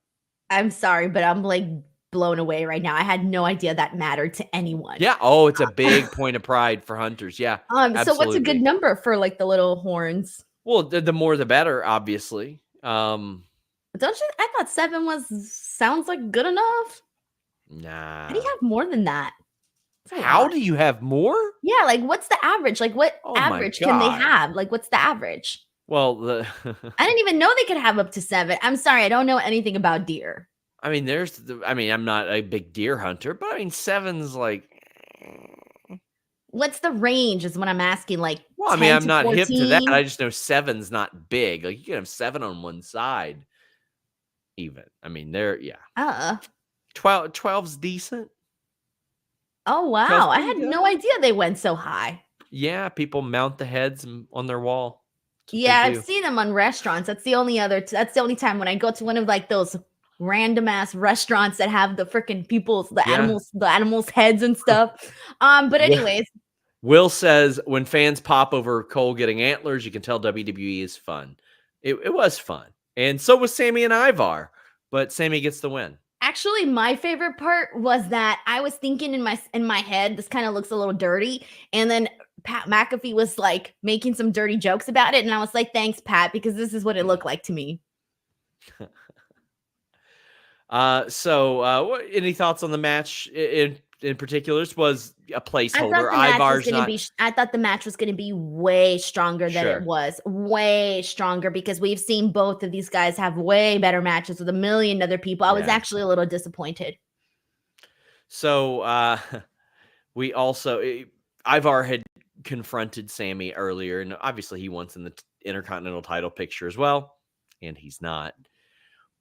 I'm sorry, but I'm like blown away right now. I had no idea that mattered to anyone. Yeah. Oh, it's a big point of pride for hunters. Yeah. So what's a good number for like the little horns? Well, the more the better, obviously. Don't you? I thought 7 sounds like good enough. Nah. How do you have more than that? How do you have more? Yeah, like what's the average? Like what average can they have? Like what's the average? Well, I didn't even know they could have up to 7. I'm sorry, I don't know anything about deer. I mean, I'm not a big deer hunter, but I mean, 7's like. What's the range is what I'm asking. Like, well, I mean, I'm not 14? Hip to that. I just know 7's not big. Like you can have 7 on one side. Even. I mean, 12's decent. Oh, wow. I had no idea they went so high. Yeah, people mount the heads on their wall. Yeah, I've seen them on restaurants. That's the only time when I go to one of like those random ass restaurants that have the freaking animals' heads and stuff. But anyways. Will says when fans pop over Cole getting antlers, you can tell WWE is fun. It was fun. And so was Sami and Ivar, but Sami gets the win. Actually, my favorite part was that I was thinking in my head, this kind of looks a little dirty. And then Pat McAfee was like making some dirty jokes about it. And I was like, thanks, Pat, because this is what it looked like to me. Any thoughts on the match in particular? This was a placeholder. I thought the match was going to be way stronger than it was. Way stronger because we've seen both of these guys have way better matches with a million other people. I was actually a little disappointed. So we also Ivar had confronted Sami earlier, and obviously he wants in the Intercontinental title picture as well, and he's not.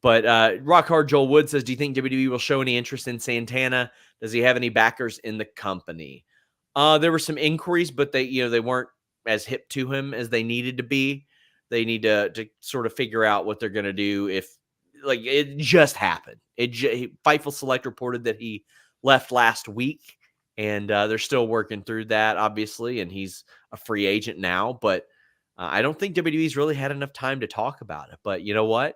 But Rock Hard Joel Wood says, do you think WWE will show any interest in Santana? Does he have any backers in the company? There were some inquiries, but they weren't as hip to him as they needed to be. They need to sort of figure out what they're going to do if like it just happened. Fightful Select reported that he left last week, and they're still working through that, obviously, and he's a free agent now. But I don't think WWE's really had enough time to talk about it. But you know what?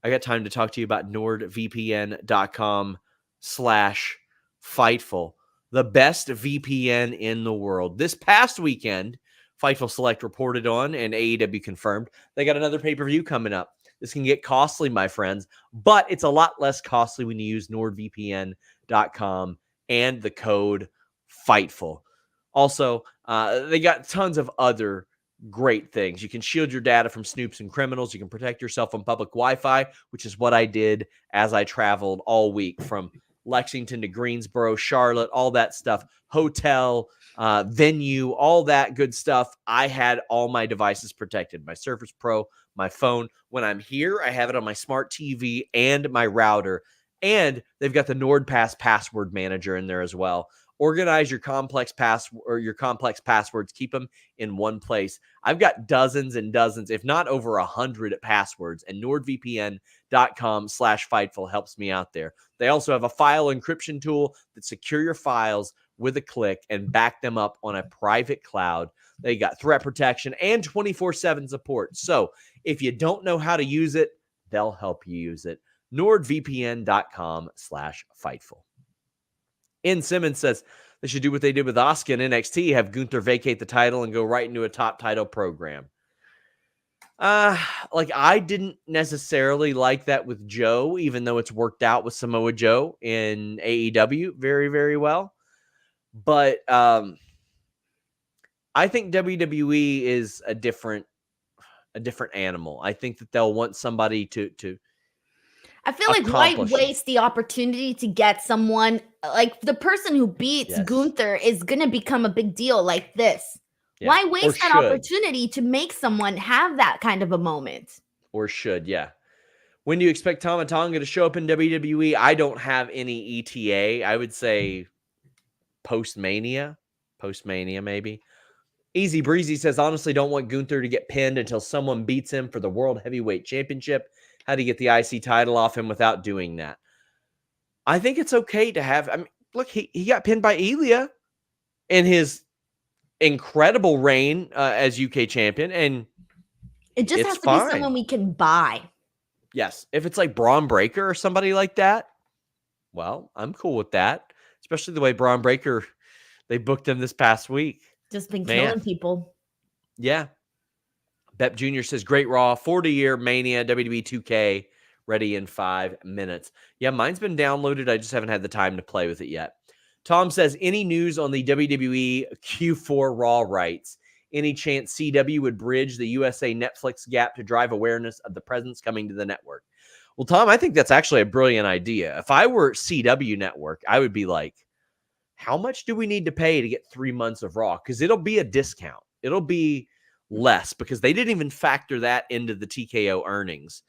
I got time to talk to you about NordVPN.com/Fightful, the best VPN in the world. This past weekend, Fightful Select reported on and AEW confirmed they got another pay-per-view coming up. This can get costly, my friends, but it's a lot less costly when you use NordVPN.com and the code Fightful. Also, they got tons of other great things. You can shield your data from snoops and criminals. You can protect yourself on public Wi-Fi, which is what I did as I traveled all week from Lexington to Greensboro, Charlotte, all that stuff, hotel, venue, all that good stuff. I had all my devices protected, my Surface Pro, my phone. When I'm here, I have it on my smart TV and my router, and they've got the NordPass password manager in there as well. Organize your complex passwords. Keep them in one place. I've got dozens and dozens, if not over 100 passwords, and NordVPN.com/Fightful helps me out there. They also have a file encryption tool that secure your files with a click and back them up on a private cloud. They got threat protection and 24/7 support. So if you don't know how to use it, they'll help you use it. NordVPN.com/Fightful. N. Simmons says they should do what they did with Asuka in NXT, have Gunther vacate the title and go right into a top title program. Like I didn't necessarily like that with Joe, even though it's worked out with Samoa Joe in AEW very, very well. But I think WWE is a different animal. I think that they'll want somebody to I feel like why waste the opportunity to get someone like the person who beats Gunther is going to become a big deal like this. Yeah. Why waste that opportunity to make someone have that kind of a moment? Or should, yeah. When do you expect Tama Tonga to show up in WWE? I don't have any ETA. I would say post-Mania maybe. Easy Breezy says, honestly, don't want Gunther to get pinned until someone beats him for the World Heavyweight Championship. How to get the IC title off him without doing that? I think it's okay to have. I mean, look, he got pinned by Ilya in his incredible reign as UK champion, and it just has to be someone we can buy. Yes, if it's like Braun Breaker or somebody like that, well, I'm cool with that. Especially the way Braun Breaker, they booked him this past week. Just been killing people. Yeah. Bep Jr. says, great Raw, 40-year Mania, WWE 2K, ready in 5 minutes. Yeah, mine's been downloaded. I just haven't had the time to play with it yet. Tom says, any news on the WWE Q4 Raw rights? Any chance CW would bridge the USA Netflix gap to drive awareness of the presence coming to the network? Well, Tom, I think that's actually a brilliant idea. If I were CW Network, I would be like, how much do we need to pay to get 3 months of Raw? Because it'll be a discount. It'll be less because they didn't even factor that into the TKO earnings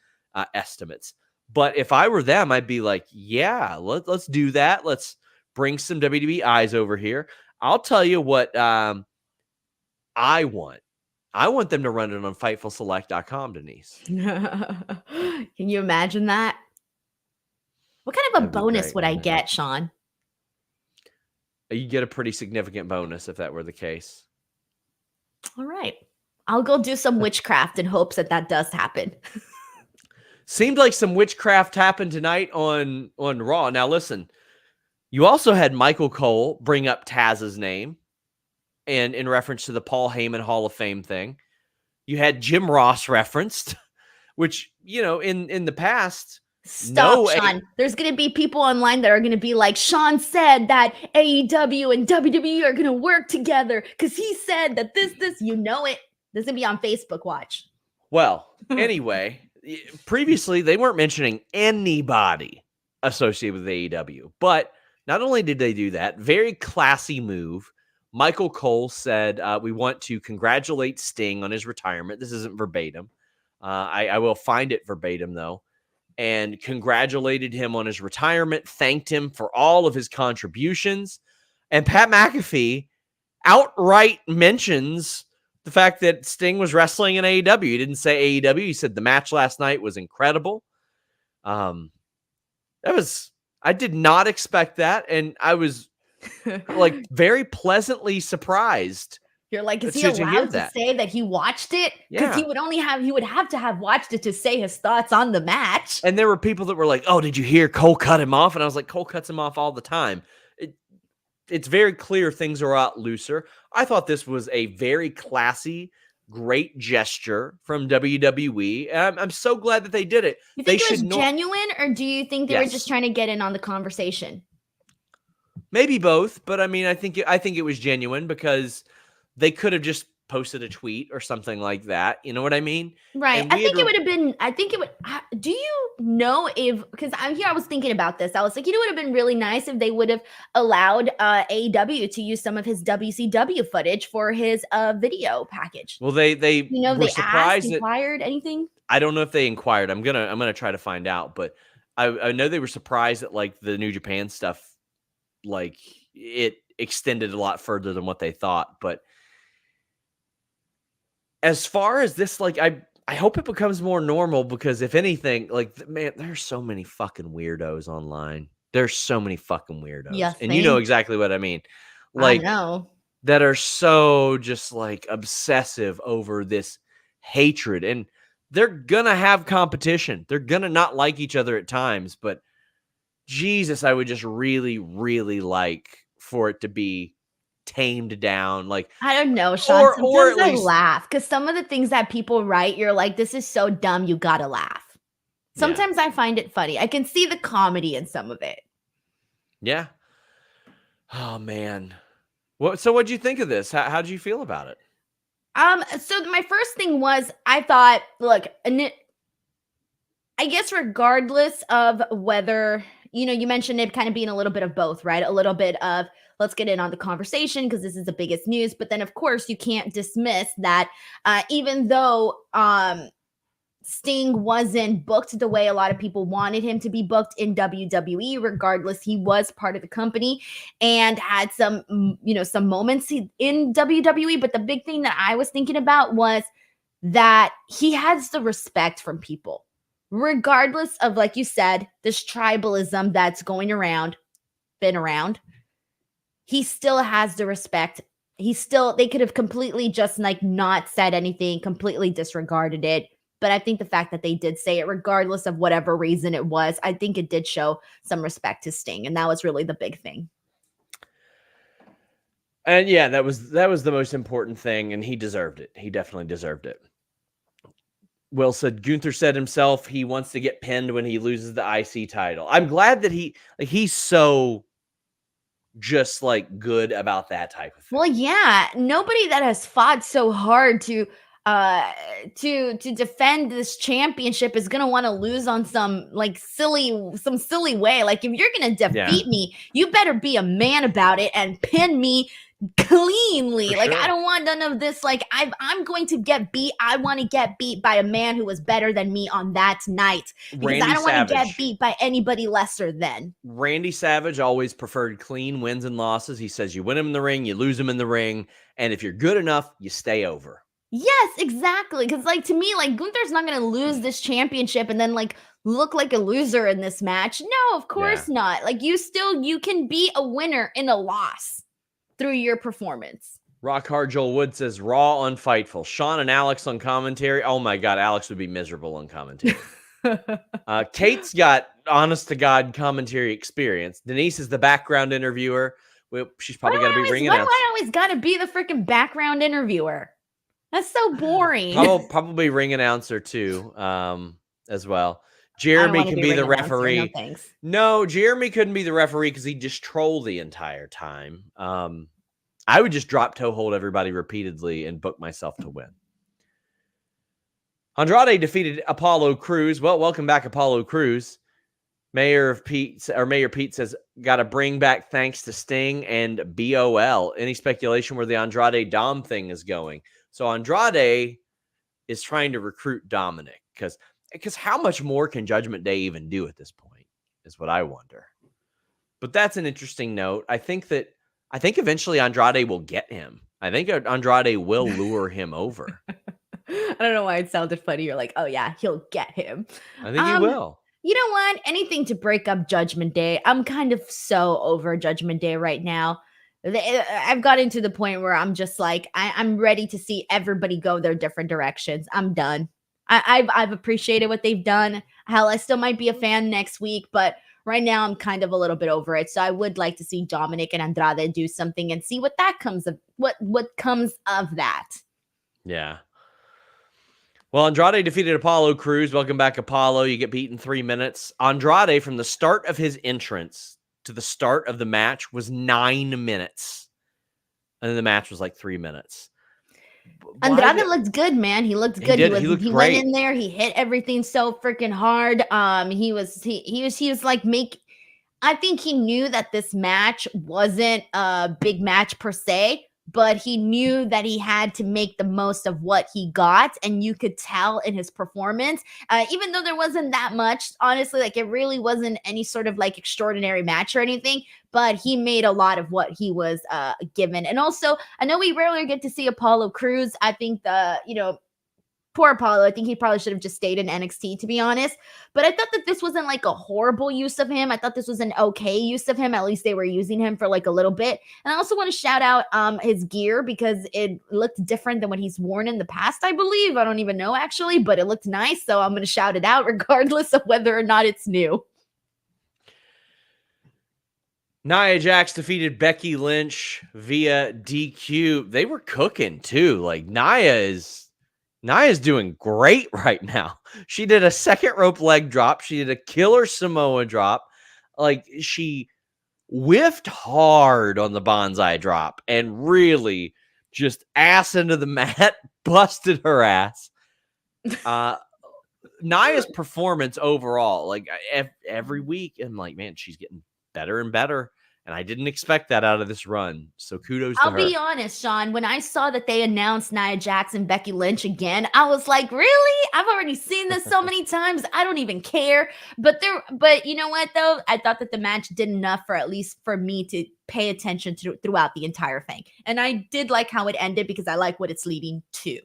estimates. But if I were them, I'd be like, yeah, let's do that. Let's bring some WWE eyes over here. I'll tell you what I want. I want them to run it on FightfulSelect.com, Denise. Can you imagine that? What kind of a bonus would I get, Sean? You get a pretty significant bonus if that were the case. All right. I'll go do some witchcraft in hopes that does happen. Seemed like some witchcraft happened tonight on Raw. Now, listen, you also had Michael Cole bring up Taz's name and in reference to the Paul Heyman Hall of Fame thing. You had Jim Ross referenced, which, you know, in the past... Stop, Sean. There's going to be people online that are going to be like, Sean said that AEW and WWE are going to work together because he said that this, you know it. This is going to be on Facebook Watch. Well, anyway, previously they weren't mentioning anybody associated with AEW. But not only did they do that, very classy move. Michael Cole said, we want to congratulate Sting on his retirement. This isn't verbatim. I will find it verbatim, though. And congratulated him on his retirement, thanked him for all of his contributions. And Pat McAfee outright mentions the fact that Sting was wrestling in AEW. He didn't say AEW. He said the match last night was incredible. I did not expect that. And I was like very pleasantly surprised. You're like, is he allowed to say that he watched it? Because he would have to have watched it to say his thoughts on the match. And there were people that were like, oh, did you hear Cole cut him off? And I was like, Cole cuts him off all the time. It's very clear things are out looser. I thought this was a very classy, great gesture from WWE. And I'm so glad that they did it. You think it was genuine, or do you think they were just trying to get in on the conversation? Maybe both, but I mean, I think it was genuine because they could have just posted a tweet or something like that. You know what I mean? Right. I think it would. Do you know if, because I was thinking about this. I was like, it would have been really nice if they would have allowed AEW to use some of his WCW footage for his video package. Well, they were surprised inquired anything? I don't know if they inquired. I'm gonna try to find out, but I know they were surprised that like the New Japan stuff, like it extended a lot further than what they thought, but. As far as this, like, I hope it becomes more normal because if anything, like, man, there's so many fucking weirdos online. There's so many fucking weirdos. Yes, and you know exactly what I mean. Like, I know. That are so just like obsessive over this hatred. And they're gonna have competition. They're gonna not like each other at times, but Jesus, I would just really, really like for it to be tamed down. Like, I don't know, Sean. or Sometimes at I least, laugh because some of the things that people write, you're like, this is so dumb, you gotta laugh. yeah, Sometimes I find it funny. I can see the comedy in some of it. yeah. Oh man, so what'd you think of this? How did you feel about it? So my first thing was I thought, look, I guess regardless of whether, you mentioned it kind of being a little bit of both, right? A little bit of let's get in on the conversation because this is the biggest news. But then, of course, you can't dismiss that even though Sting wasn't booked the way a lot of people wanted him to be booked in WWE, regardless, he was part of the company and had some, some moments in WWE. But the big thing that I was thinking about was that he has the respect from people. Regardless of, like you said, this tribalism that's been around, he still has the respect. They could have completely just like not said anything, completely disregarded it. But I think the fact that they did say it, regardless of whatever reason it was, I think it did show some respect to Sting. And that was really the big thing. And yeah, that was the most important thing. And he deserved it. He definitely deserved it. Will said, Gunther said himself he wants to get pinned when he loses the IC title. I'm glad that he's so just like good about that type of thing. Well, yeah, nobody that has fought so hard to defend this championship is gonna want to lose on some silly way. Like, if you're gonna defeat me, you better be a man about it and pin me cleanly. Like, I don't want none of this. Like, I'm going to get beat. I want to get beat by a man who was better than me on that night, because I don't want to get beat by anybody lesser than. Randy Savage always preferred clean wins and losses. He says you win him in the ring, you lose him in the ring, and if you're good enough, you stay over. Yes, exactly. Because to me, Gunther's not going to lose this championship and then look like a loser in this match. No, of course not. You can be a winner in a loss through your performance. Rock Hard Joel Wood says, Raw unfightful. Sean and Alex on commentary. Oh my God, Alex would be miserable on commentary. Kate's got honest to God commentary experience. Denise is the background interviewer. Well, she's probably got to be ringing out. Why do I always got to be the freaking background interviewer? That's so boring. Probably ring announcer too, as well. Jeremy can be the referee. No, Jeremy couldn't be the referee because he'd just troll the entire time. I would just drop toe hold everybody repeatedly and book myself to win. Andrade defeated Apollo Crews. Well, welcome back, Apollo Crews. Mayor Pete says, got to bring back thanks to Sting and BOL. Any speculation where the Andrade Dom thing is going? So Andrade is trying to recruit Dominic because how much more can Judgment Day even do at this point is what I wonder. But that's an interesting note. I think eventually Andrade will get him. I think Andrade will lure him over. I don't know why it sounded funny. You're like, oh yeah, he'll get him. I think he will. You know what? Anything to break up Judgment Day. I'm kind of so over Judgment Day right now. I've gotten to the point where I'm just like, I'm ready to see everybody go their different directions. I'm done. I've appreciated what they've done. Hell, I still might be a fan next week, but right now I'm kind of a little bit over it. So I would like to see Dominic and Andrade do something and see what comes of that. Yeah. Well, Andrade defeated Apollo Crews. Welcome back, Apollo. You get beat in 3 minutes. Andrade, from the start of his entrance to the start of the match, was 9 minutes. And then the match was like 3 minminutes. Andrade looked good, man. He looked good. He went in there. He hit everything so freaking hard. He was like I think he knew that this match wasn't a big match per se, but he knew that he had to make the most of what he got. And you could tell in his performance, even though there wasn't that much, honestly, it really wasn't any sort of extraordinary match or anything, but he made a lot of what he was given. And also, I know we rarely get to see Apollo Crews. I think poor Apollo. I think he probably should have just stayed in NXT, to be honest. But I thought that this wasn't like a horrible use of him. I thought this was an okay use of him. At least they were using him for like a little bit. And I also want to shout out his gear because it looked different than what he's worn in the past, I believe. I don't even know actually, but it looked nice. So I'm going to shout it out regardless of whether or not it's new. Nia Jax defeated Becky Lynch via DQ. They were cooking too. Like Nia's doing great right now. She did a second rope leg drop. She did a killer Samoa drop. Like she whiffed hard on the bonsai drop and really just ass into the mat, busted her ass. Nia's performance overall, like every week, I'm like, man, she's getting better and better. And I didn't expect that out of this run. So kudos to her. I'll be honest, Sean, when I saw that they announced Nia Jax and Becky Lynch again, I was like, really? I've already seen this so many times. I don't even care. But you know what, though? I thought that the match did enough for at least for me to pay attention to throughout the entire thing. And I did like how it ended because I like what it's leading to.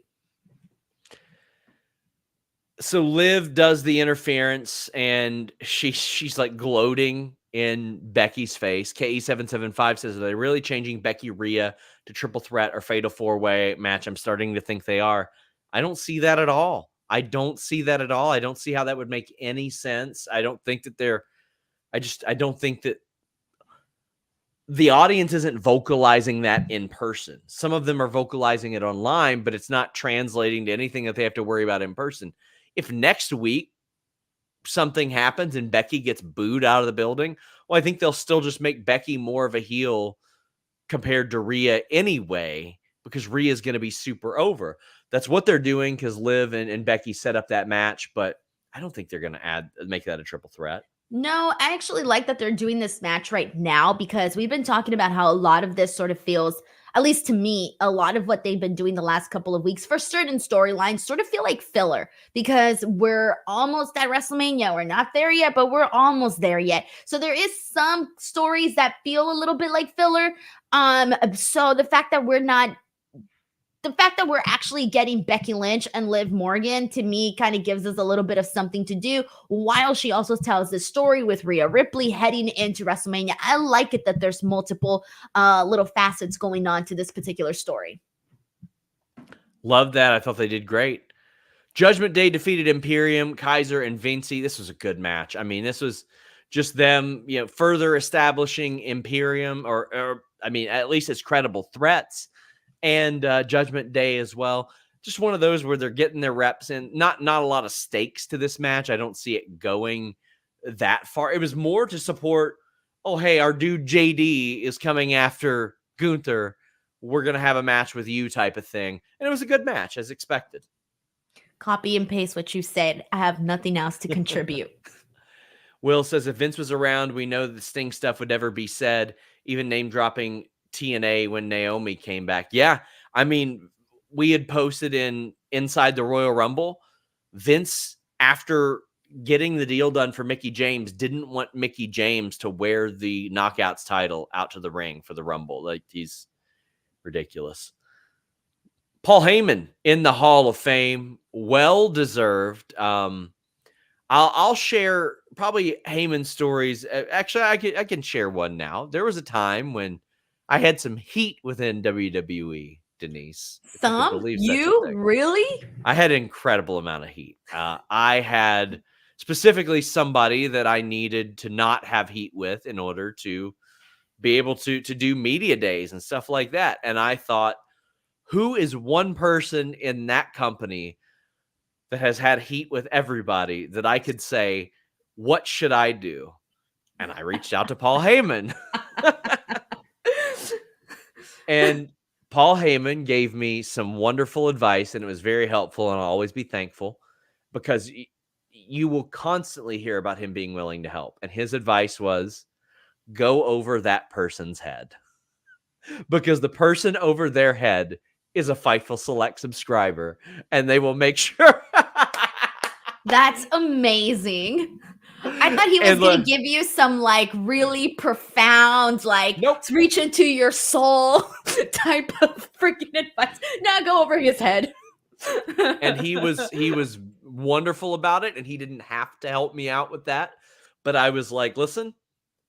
So Liv does the interference and she's like gloating in Becky's face. KE775 says, are they really changing Becky Rhea to triple threat or fatal four-way match? I'm starting to think they are. I don't see that at all. I don't see how that would make any sense. I don't think that I don't think that the audience isn't vocalizing that in person. Some of them are vocalizing it online, but it's not translating to anything that they have to worry about in person. If next week something happens and Becky gets booed out of the building, well, I think they'll still just make Becky more of a heel compared to Rhea anyway, because Rhea is going to be super over. That's what they're doing because Liv and Becky set up that match, but I don't think they're going to make that a triple threat. No, I actually like that they're doing this match right now because we've been talking about how a lot of this sort of feels, at least to me, a lot of what they've been doing the last couple of weeks for certain storylines sort of feel like filler because we're almost at WrestleMania. We're not there yet, but we're almost there yet. So there is some stories that feel a little bit like filler. So the fact that we're actually getting Becky Lynch and Liv Morgan, to me, kind of gives us a little bit of something to do while she also tells this story with Rhea Ripley heading into WrestleMania. I like it that there's multiple little facets going on to this particular story. Love that. I thought they did great. Judgment Day defeated Imperium, Kaiser, and Vinci. This was a good match. I mean, this was just them, further establishing Imperium or at least as credible threats. And Judgment Day as well. Just one of those where they're getting their reps in. Not a lot of stakes to this match. I don't see it going that far. It was more to support, oh, hey, our dude JD is coming after Gunther. We're going to have a match with you type of thing. And it was a good match, as expected. Copy and paste what you said. I have nothing else to contribute. Will says, if Vince was around, we know the Sting stuff would never be said, even name-dropping TNA when Naomi came back. Yeah, I mean, we had posted inside the Royal Rumble, Vince, after getting the deal done for Mickie James, didn't want Mickie James to wear the Knockouts title out to the ring for the Rumble. Like, he's ridiculous. Paul Heyman in the Hall of Fame, well deserved. I'll share probably Heyman stories. Actually, I can share one now. There was a time when I had some heat within WWE, Denise. You really? I had an incredible amount of heat. I had specifically somebody that I needed to not have heat with in order to be able to do media days and stuff like that. And I thought, who is one person in that company that has had heat with everybody that I could say, what should I do? And I reached out to Paul Heyman. And Paul Heyman gave me some wonderful advice, and it was very helpful, and I'll always be thankful because you will constantly hear about him being willing to help. And his advice was, go over that person's head, because the person over their head is a Fightful Select subscriber, and they will make sure. That's amazing. I thought he was going to give you some like really profound, like reach into your soul type of freaking advice. Now go over his head. And he was wonderful about it, and he didn't have to help me out with that. But I was like, listen,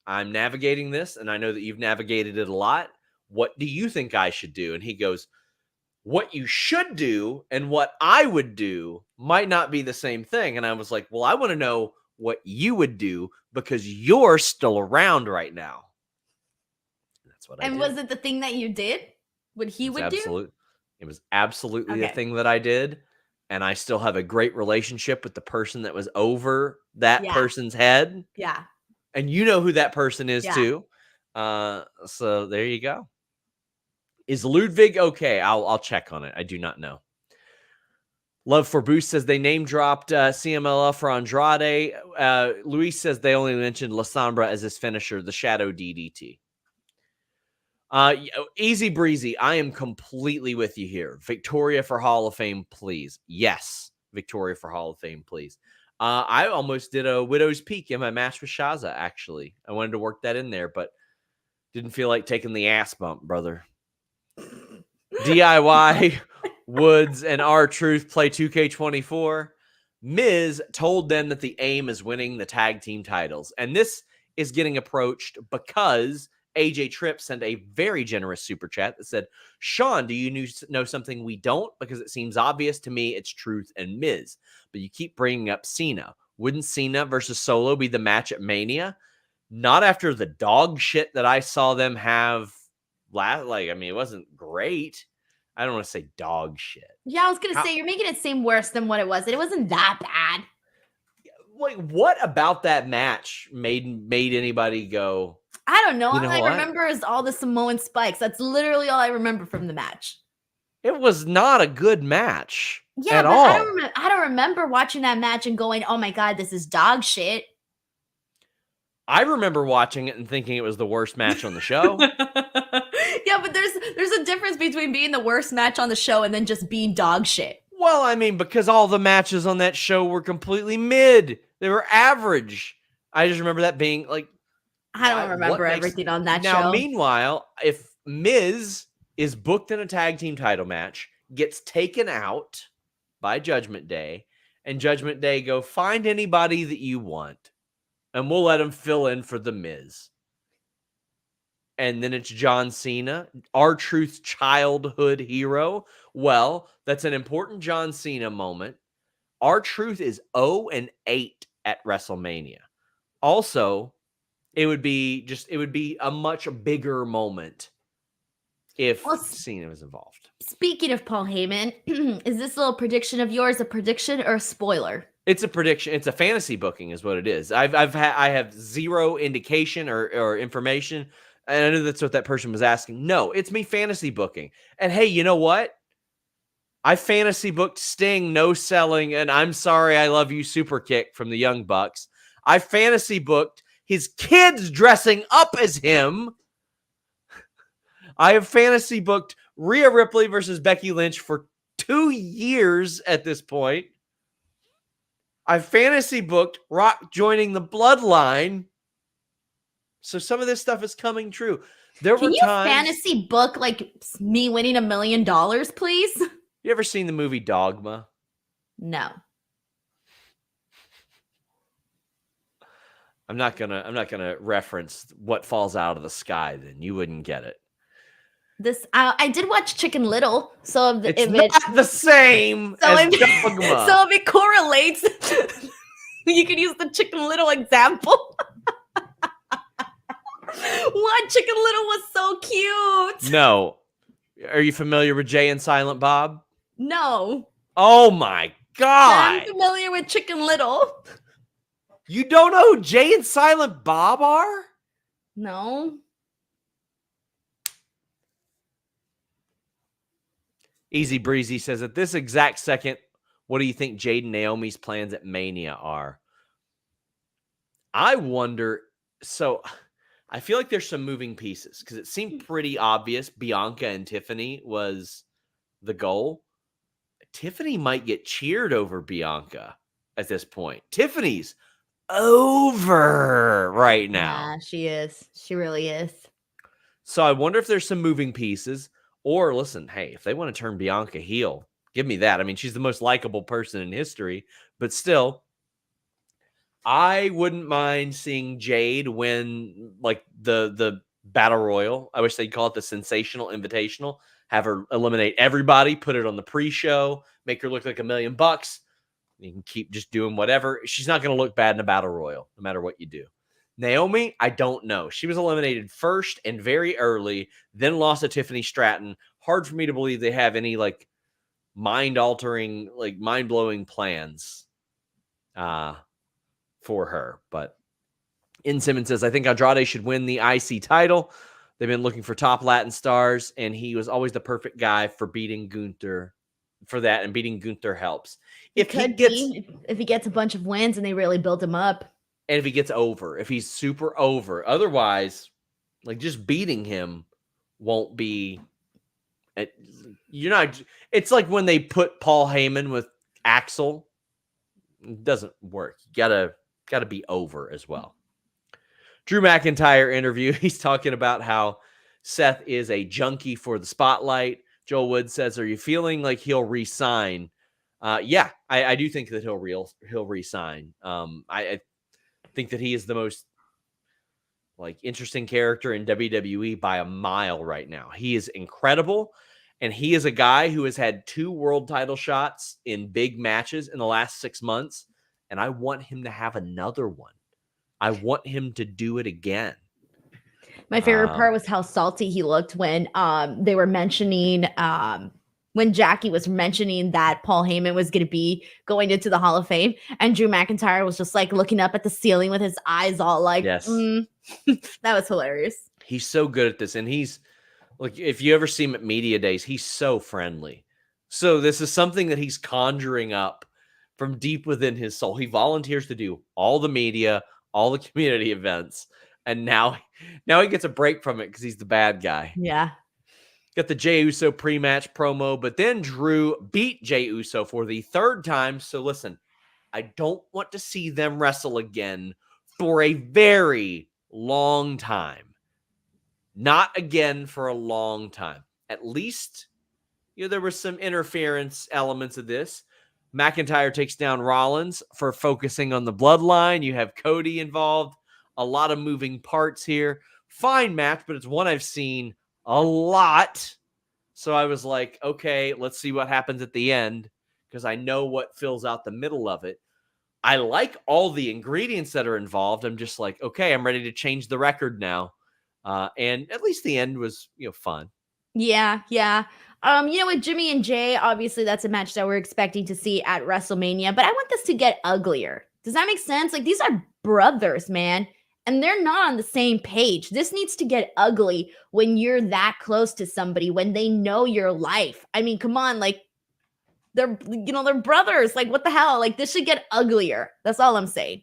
I'm navigating this, and I know that you've navigated it a lot. What do you think I should do? And he goes, what you should do and what I would do might not be the same thing. And I was like, well, I want to know what you would do because you're still around right now. That's what I did. And was it the thing that you did? What he would do? It was absolutely the thing that I did. And I still have a great relationship with the person that was over that person's head. Yeah. And you know who that person is too. So there you go. Is Ludwig okay? I'll check on it. I do not know. Love for Boost says they name dropped CMLL for Andrade. Luis says they only mentioned La Sombra as his finisher, the Shadow DDT. Easy breezy. I am completely with you here. Victoria for Hall of Fame, please. Yes, Victoria for Hall of Fame, please. I almost did a Widow's Peak in my match with Shaza, actually. I wanted to work that in there, but didn't feel like taking the ass bump, brother. DIY, Woods, and R-Truth play 2K24. Miz told them that the aim is winning the tag team titles. And this is getting approached because AJ Tripp sent a very generous super chat that said, Sean, do you know something we don't? Because it seems obvious to me it's Truth and Miz. But you keep bringing up Cena. Wouldn't Cena versus Solo be the match at Mania? Not after the dog shit that I saw them have. It wasn't great. I don't want to say dog shit. Yeah, I was going to say, you're making it seem worse than what it was. It wasn't that bad. Like, what about that match made anybody go, I don't know. All I remember is all the Samoan spikes. That's literally all I remember from the match. It was not a good match at all. I don't remember watching that match and going, oh my God, this is dog shit. I remember watching it and thinking it was the worst match on the show. Yeah, but there's a difference between being the worst match on the show and then just being dog shit. Well, I mean, because all the matches on that show were completely mid. They were average. I just remember that being like... I don't remember everything on that show. Now, meanwhile, if Miz is booked in a tag team title match, gets taken out by Judgment Day, and Judgment Day go, find anybody that you want, and we'll let him fill in for the Miz. And then it's John Cena, R-Truth's childhood hero. Well, that's an important John Cena moment. R-Truth is 0-8 at WrestleMania. Also, it would be a much bigger moment if Cena was involved. Speaking of Paul Heyman, is this little prediction of yours a prediction or a spoiler? It's a prediction. It's a fantasy booking is what it is. I have zero indication or information. And I know that's what that person was asking. No, it's me fantasy booking. And hey, you know what? I fantasy booked Sting, no selling, and I'm sorry, I love you super kick from the Young Bucks. I fantasy booked his kids dressing up as him. I have fantasy booked Rhea Ripley versus Becky Lynch for 2 years at this point. I've fantasy booked Rock joining the Bloodline. So some of this stuff is coming true. Can you fantasy book like me winning $1 million, please? You ever seen the movie Dogma? No. I'm not gonna reference What Falls Out of the Sky. Then you wouldn't get it. I did watch Chicken Little, so it's not the same as Dogma. So if it correlates, you can use the Chicken Little example. What? Chicken Little was so cute. No. Are you familiar with Jay and Silent Bob? No. Oh my God. I'm familiar with Chicken Little. You don't know who Jay and Silent Bob are? No. Easy Breezy says, at this exact second, what do you think Jade and Naomi's plans at Mania are? I wonder, so I feel like there's some moving pieces because it seemed pretty obvious Bianca and Tiffany was the goal. Tiffany might get cheered over Bianca at this point. Tiffany's over right now. Yeah, she is. She really is. So I wonder if there's some moving pieces. Or listen, hey, if they want to turn Bianca heel, Give me that. I mean, she's the most likable person in history, but still, I wouldn't mind seeing Jade win like the Battle Royal. I wish they'd call it the Sensational Invitational. Have her eliminate everybody, put it on the pre-show, make her look like $1 million. You can keep just doing whatever. She's not going to look bad in a Battle Royal, no matter what you do. Naomi, I don't know. She was eliminated first and very early, then lost to Tiffany Stratton. Hard for me to believe they have any like mind-altering, like mind-blowing plans for her. But In Simmons says, I think Andrade should win the IC title. They've been looking for top Latin stars, and he was always the perfect guy for beating Gunther for that, and beating Gunther helps. If he gets a bunch of wins and they really build him up. And if he gets over, if he's super over. Otherwise, like just beating him won't be you're not. It's like when they put Paul Heyman with Axel. It doesn't work. You gotta be over as well. Drew McIntyre interview. He's talking about how Seth is a junkie for the spotlight. Joel Wood says, "Are you feeling like he'll re-sign?" Yeah, I do think that he'll re-sign. I think that he is the most like interesting character in WWE by a mile right now. He is incredible, and he is a guy who has had 2 world title shots in big matches in the last 6 months, and I want him to have another one. I want him to do it again. My favorite part was how salty he looked when they were mentioning when Jackie was mentioning that Paul Heyman was going to be going into the Hall of Fame, and Drew McIntyre was just like looking up at the ceiling with his eyes all like, yes. That was hilarious. He's so good at this, and he's like, if you ever see him at media days, he's so friendly. So this is something that he's conjuring up from deep within his soul. He volunteers to do all the media, all the community events, and now he gets a break from it because he's the bad guy. Yeah. Got the Jey Uso pre-match promo, but then Drew beat Jey Uso for the 3rd time. So listen, I don't want to see them wrestle again for a very long time. Not again for a long time. At least, there were some interference elements of this. McIntyre takes down Rollins for focusing on the bloodline. You have Cody involved. A lot of moving parts here. Fine match, but it's one I've seen a lot. So I was like, okay, let's see what happens at the end, because I know what fills out the middle of it. I like all the ingredients that are involved. I'm just like, okay, I'm ready to change the record now. And at least the end was, fun. Yeah. With Jimmy and Jay, obviously that's a match that we're expecting to see at WrestleMania, but I want this to get uglier. Does that make sense? Like, these are brothers, man, and they're not on the same page. This needs to get ugly when you're that close to somebody, when they know your life. I mean, come on, like, they're brothers. Like, what the hell? Like, this should get uglier. That's all I'm saying.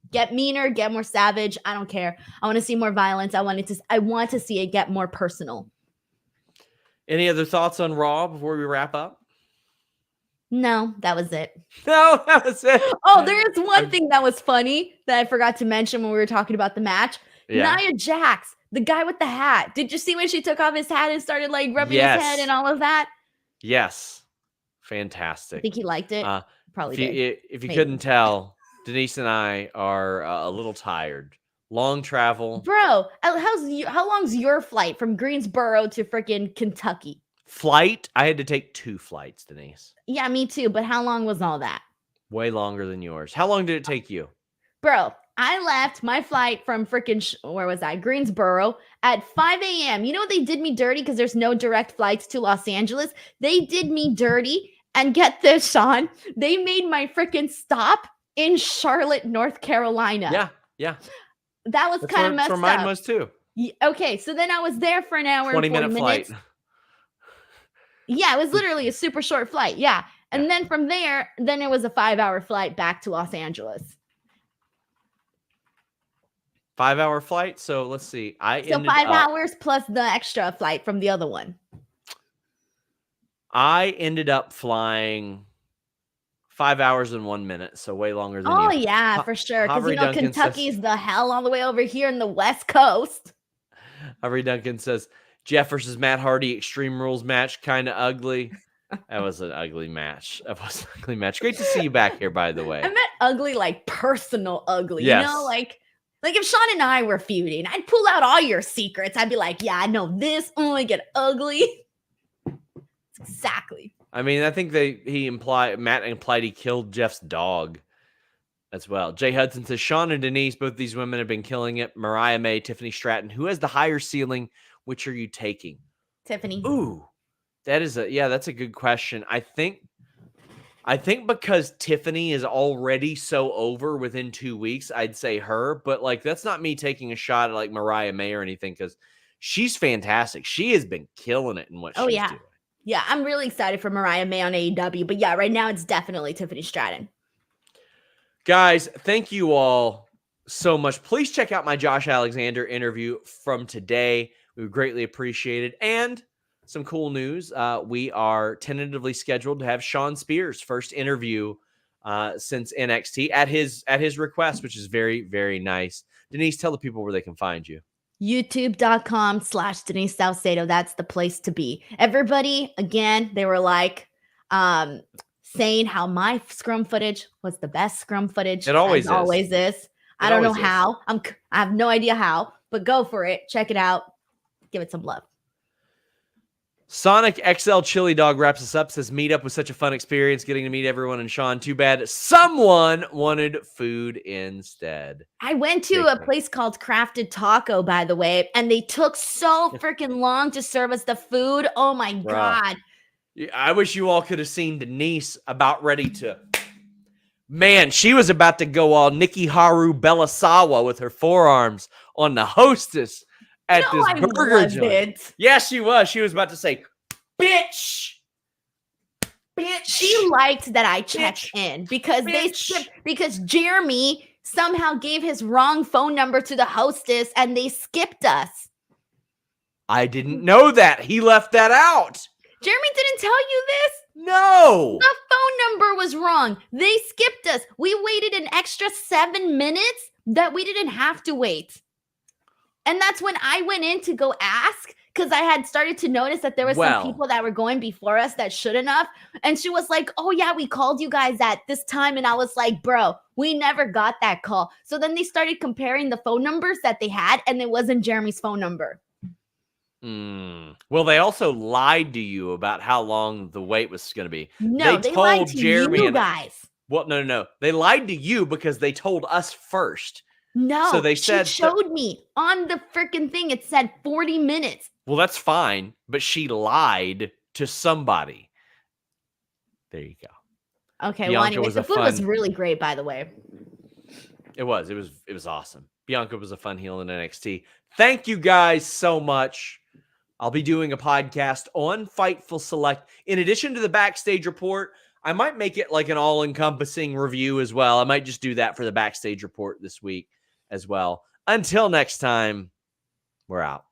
Get meaner, get more savage. I don't care. I want to see more violence. I want to see it get more personal. Any other thoughts on Raw before we wrap up? No, that was it. No, that was it. Oh, there is one thing that was funny that I forgot to mention when we were talking about the match. Yeah. Nia Jax, the guy with the hat. Did you see when she took off his hat and started like rubbing his head and all of that? Yes. Fantastic. I think he liked it. Probably if you couldn't tell, Denise and I are a little tired. Long travel. Bro, how long's your flight from Greensboro to freaking Kentucky? Flight? I had to take 2 flights, Denise. Yeah, me too. But how long was all that? Way longer than yours. How long did it take you? Bro, I left my flight from freaking, where was I? Greensboro at 5 a.m. You know what? They did me dirty because there's no direct flights to Los Angeles. They did me dirty. And get this, Sean, they made my freaking stop in Charlotte, North Carolina. Yeah. That was kind of messed up. That's where mine was too. Okay, so then I was there for an hour 20 and 40 minute minutes. Flight. Yeah, it was literally a super short flight. Yeah. And then from there, then it was a 5-hour flight back to Los Angeles. 5-hour flight? So let's see. 5 hours plus the extra flight from the other one. I ended up flying 5 hours and 1 minute, so way longer than you. Oh, yeah, for sure. Because, Kentucky's the hell all the way over here in the West Coast. Avery Duncan says, Jeff versus Matt Hardy Extreme Rules match, kind of ugly. That was an ugly match. Great to see you back here, by the way. I meant ugly, like personal ugly. Yes. You know, like if Sean and I were feuding, I'd pull out all your secrets. I'd be like, yeah, I know this. Oh, I get ugly. Exactly. I mean, I think Matt implied he killed Jeff's dog as well. Jay Hudson says, Sean and Denise, both these women have been killing it. Mariah May, Tiffany Stratton. Who has the higher ceiling? Which are you taking? Tiffany. Ooh, that's a good question. I think because Tiffany is already so over within 2 weeks, I'd say her. But like, that's not me taking a shot at like Mariah May or anything, because she's fantastic. She has been killing it in what she's doing. Yeah, I'm really excited for Mariah May on AEW. But yeah, right now it's definitely Tiffany Stratton. Guys, thank you all so much. Please check out my Josh Alexander interview from today. We would greatly appreciate it. And some cool news. We are tentatively scheduled to have Sean Spears' first interview since NXT at his request, which is very, very nice. Denise, tell the people where they can find you. YouTube.com/Denise Salcedo. That's the place to be. Everybody, again, they were like saying how my scrum footage was the best scrum footage. It always is. I don't know how. I have no idea how, but go for it. Check it out. Give it some love. Sonic XL Chili Dog wraps us up, says, meetup was such a fun experience getting to meet everyone and Sean. Too bad someone wanted food instead. I went to a place called Crafted Taco, by the way, and they took so freaking long to serve us the food. Oh my God. I wish you all could have seen Denise about ready to... Man, she was about to go all Nikki Haru Bellasawa with her forearms on the hostess at this burger joint. Yeah, she was. She was about to say, bitch. She liked that I checked in because they skipped, because Jeremy somehow gave his wrong phone number to the hostess and they skipped us. I didn't know that. He left that out. Jeremy didn't tell you this? No. The phone number was wrong. They skipped us. We waited an extra 7 minutes that we didn't have to wait. And that's when I went in to go ask, because I had started to notice that there were some people that were going before us that shouldn't have. And she was like, oh yeah, we called you guys at this time. And I was like, bro, we never got that call. So then they started comparing the phone numbers that they had, and it wasn't Jeremy's phone number. Well, they also lied to you about how long the wait was going to be. No, they told lied to Jeremy you guys. Well, no. They lied to you because they told us first. No, so they said she showed me on the freaking thing. It said 40 minutes. Well, that's fine, but she lied to somebody. There you go. Okay, Bianca, well, anyway, the food was really great, by the way. It was awesome. Bianca was a fun heel in NXT. Thank you guys so much. I'll be doing a podcast on Fightful Select. In addition to the Backstage Report, I might make it like an all-encompassing review as well. I might just do that for the Backstage Report this week as well. Until next time, we're out.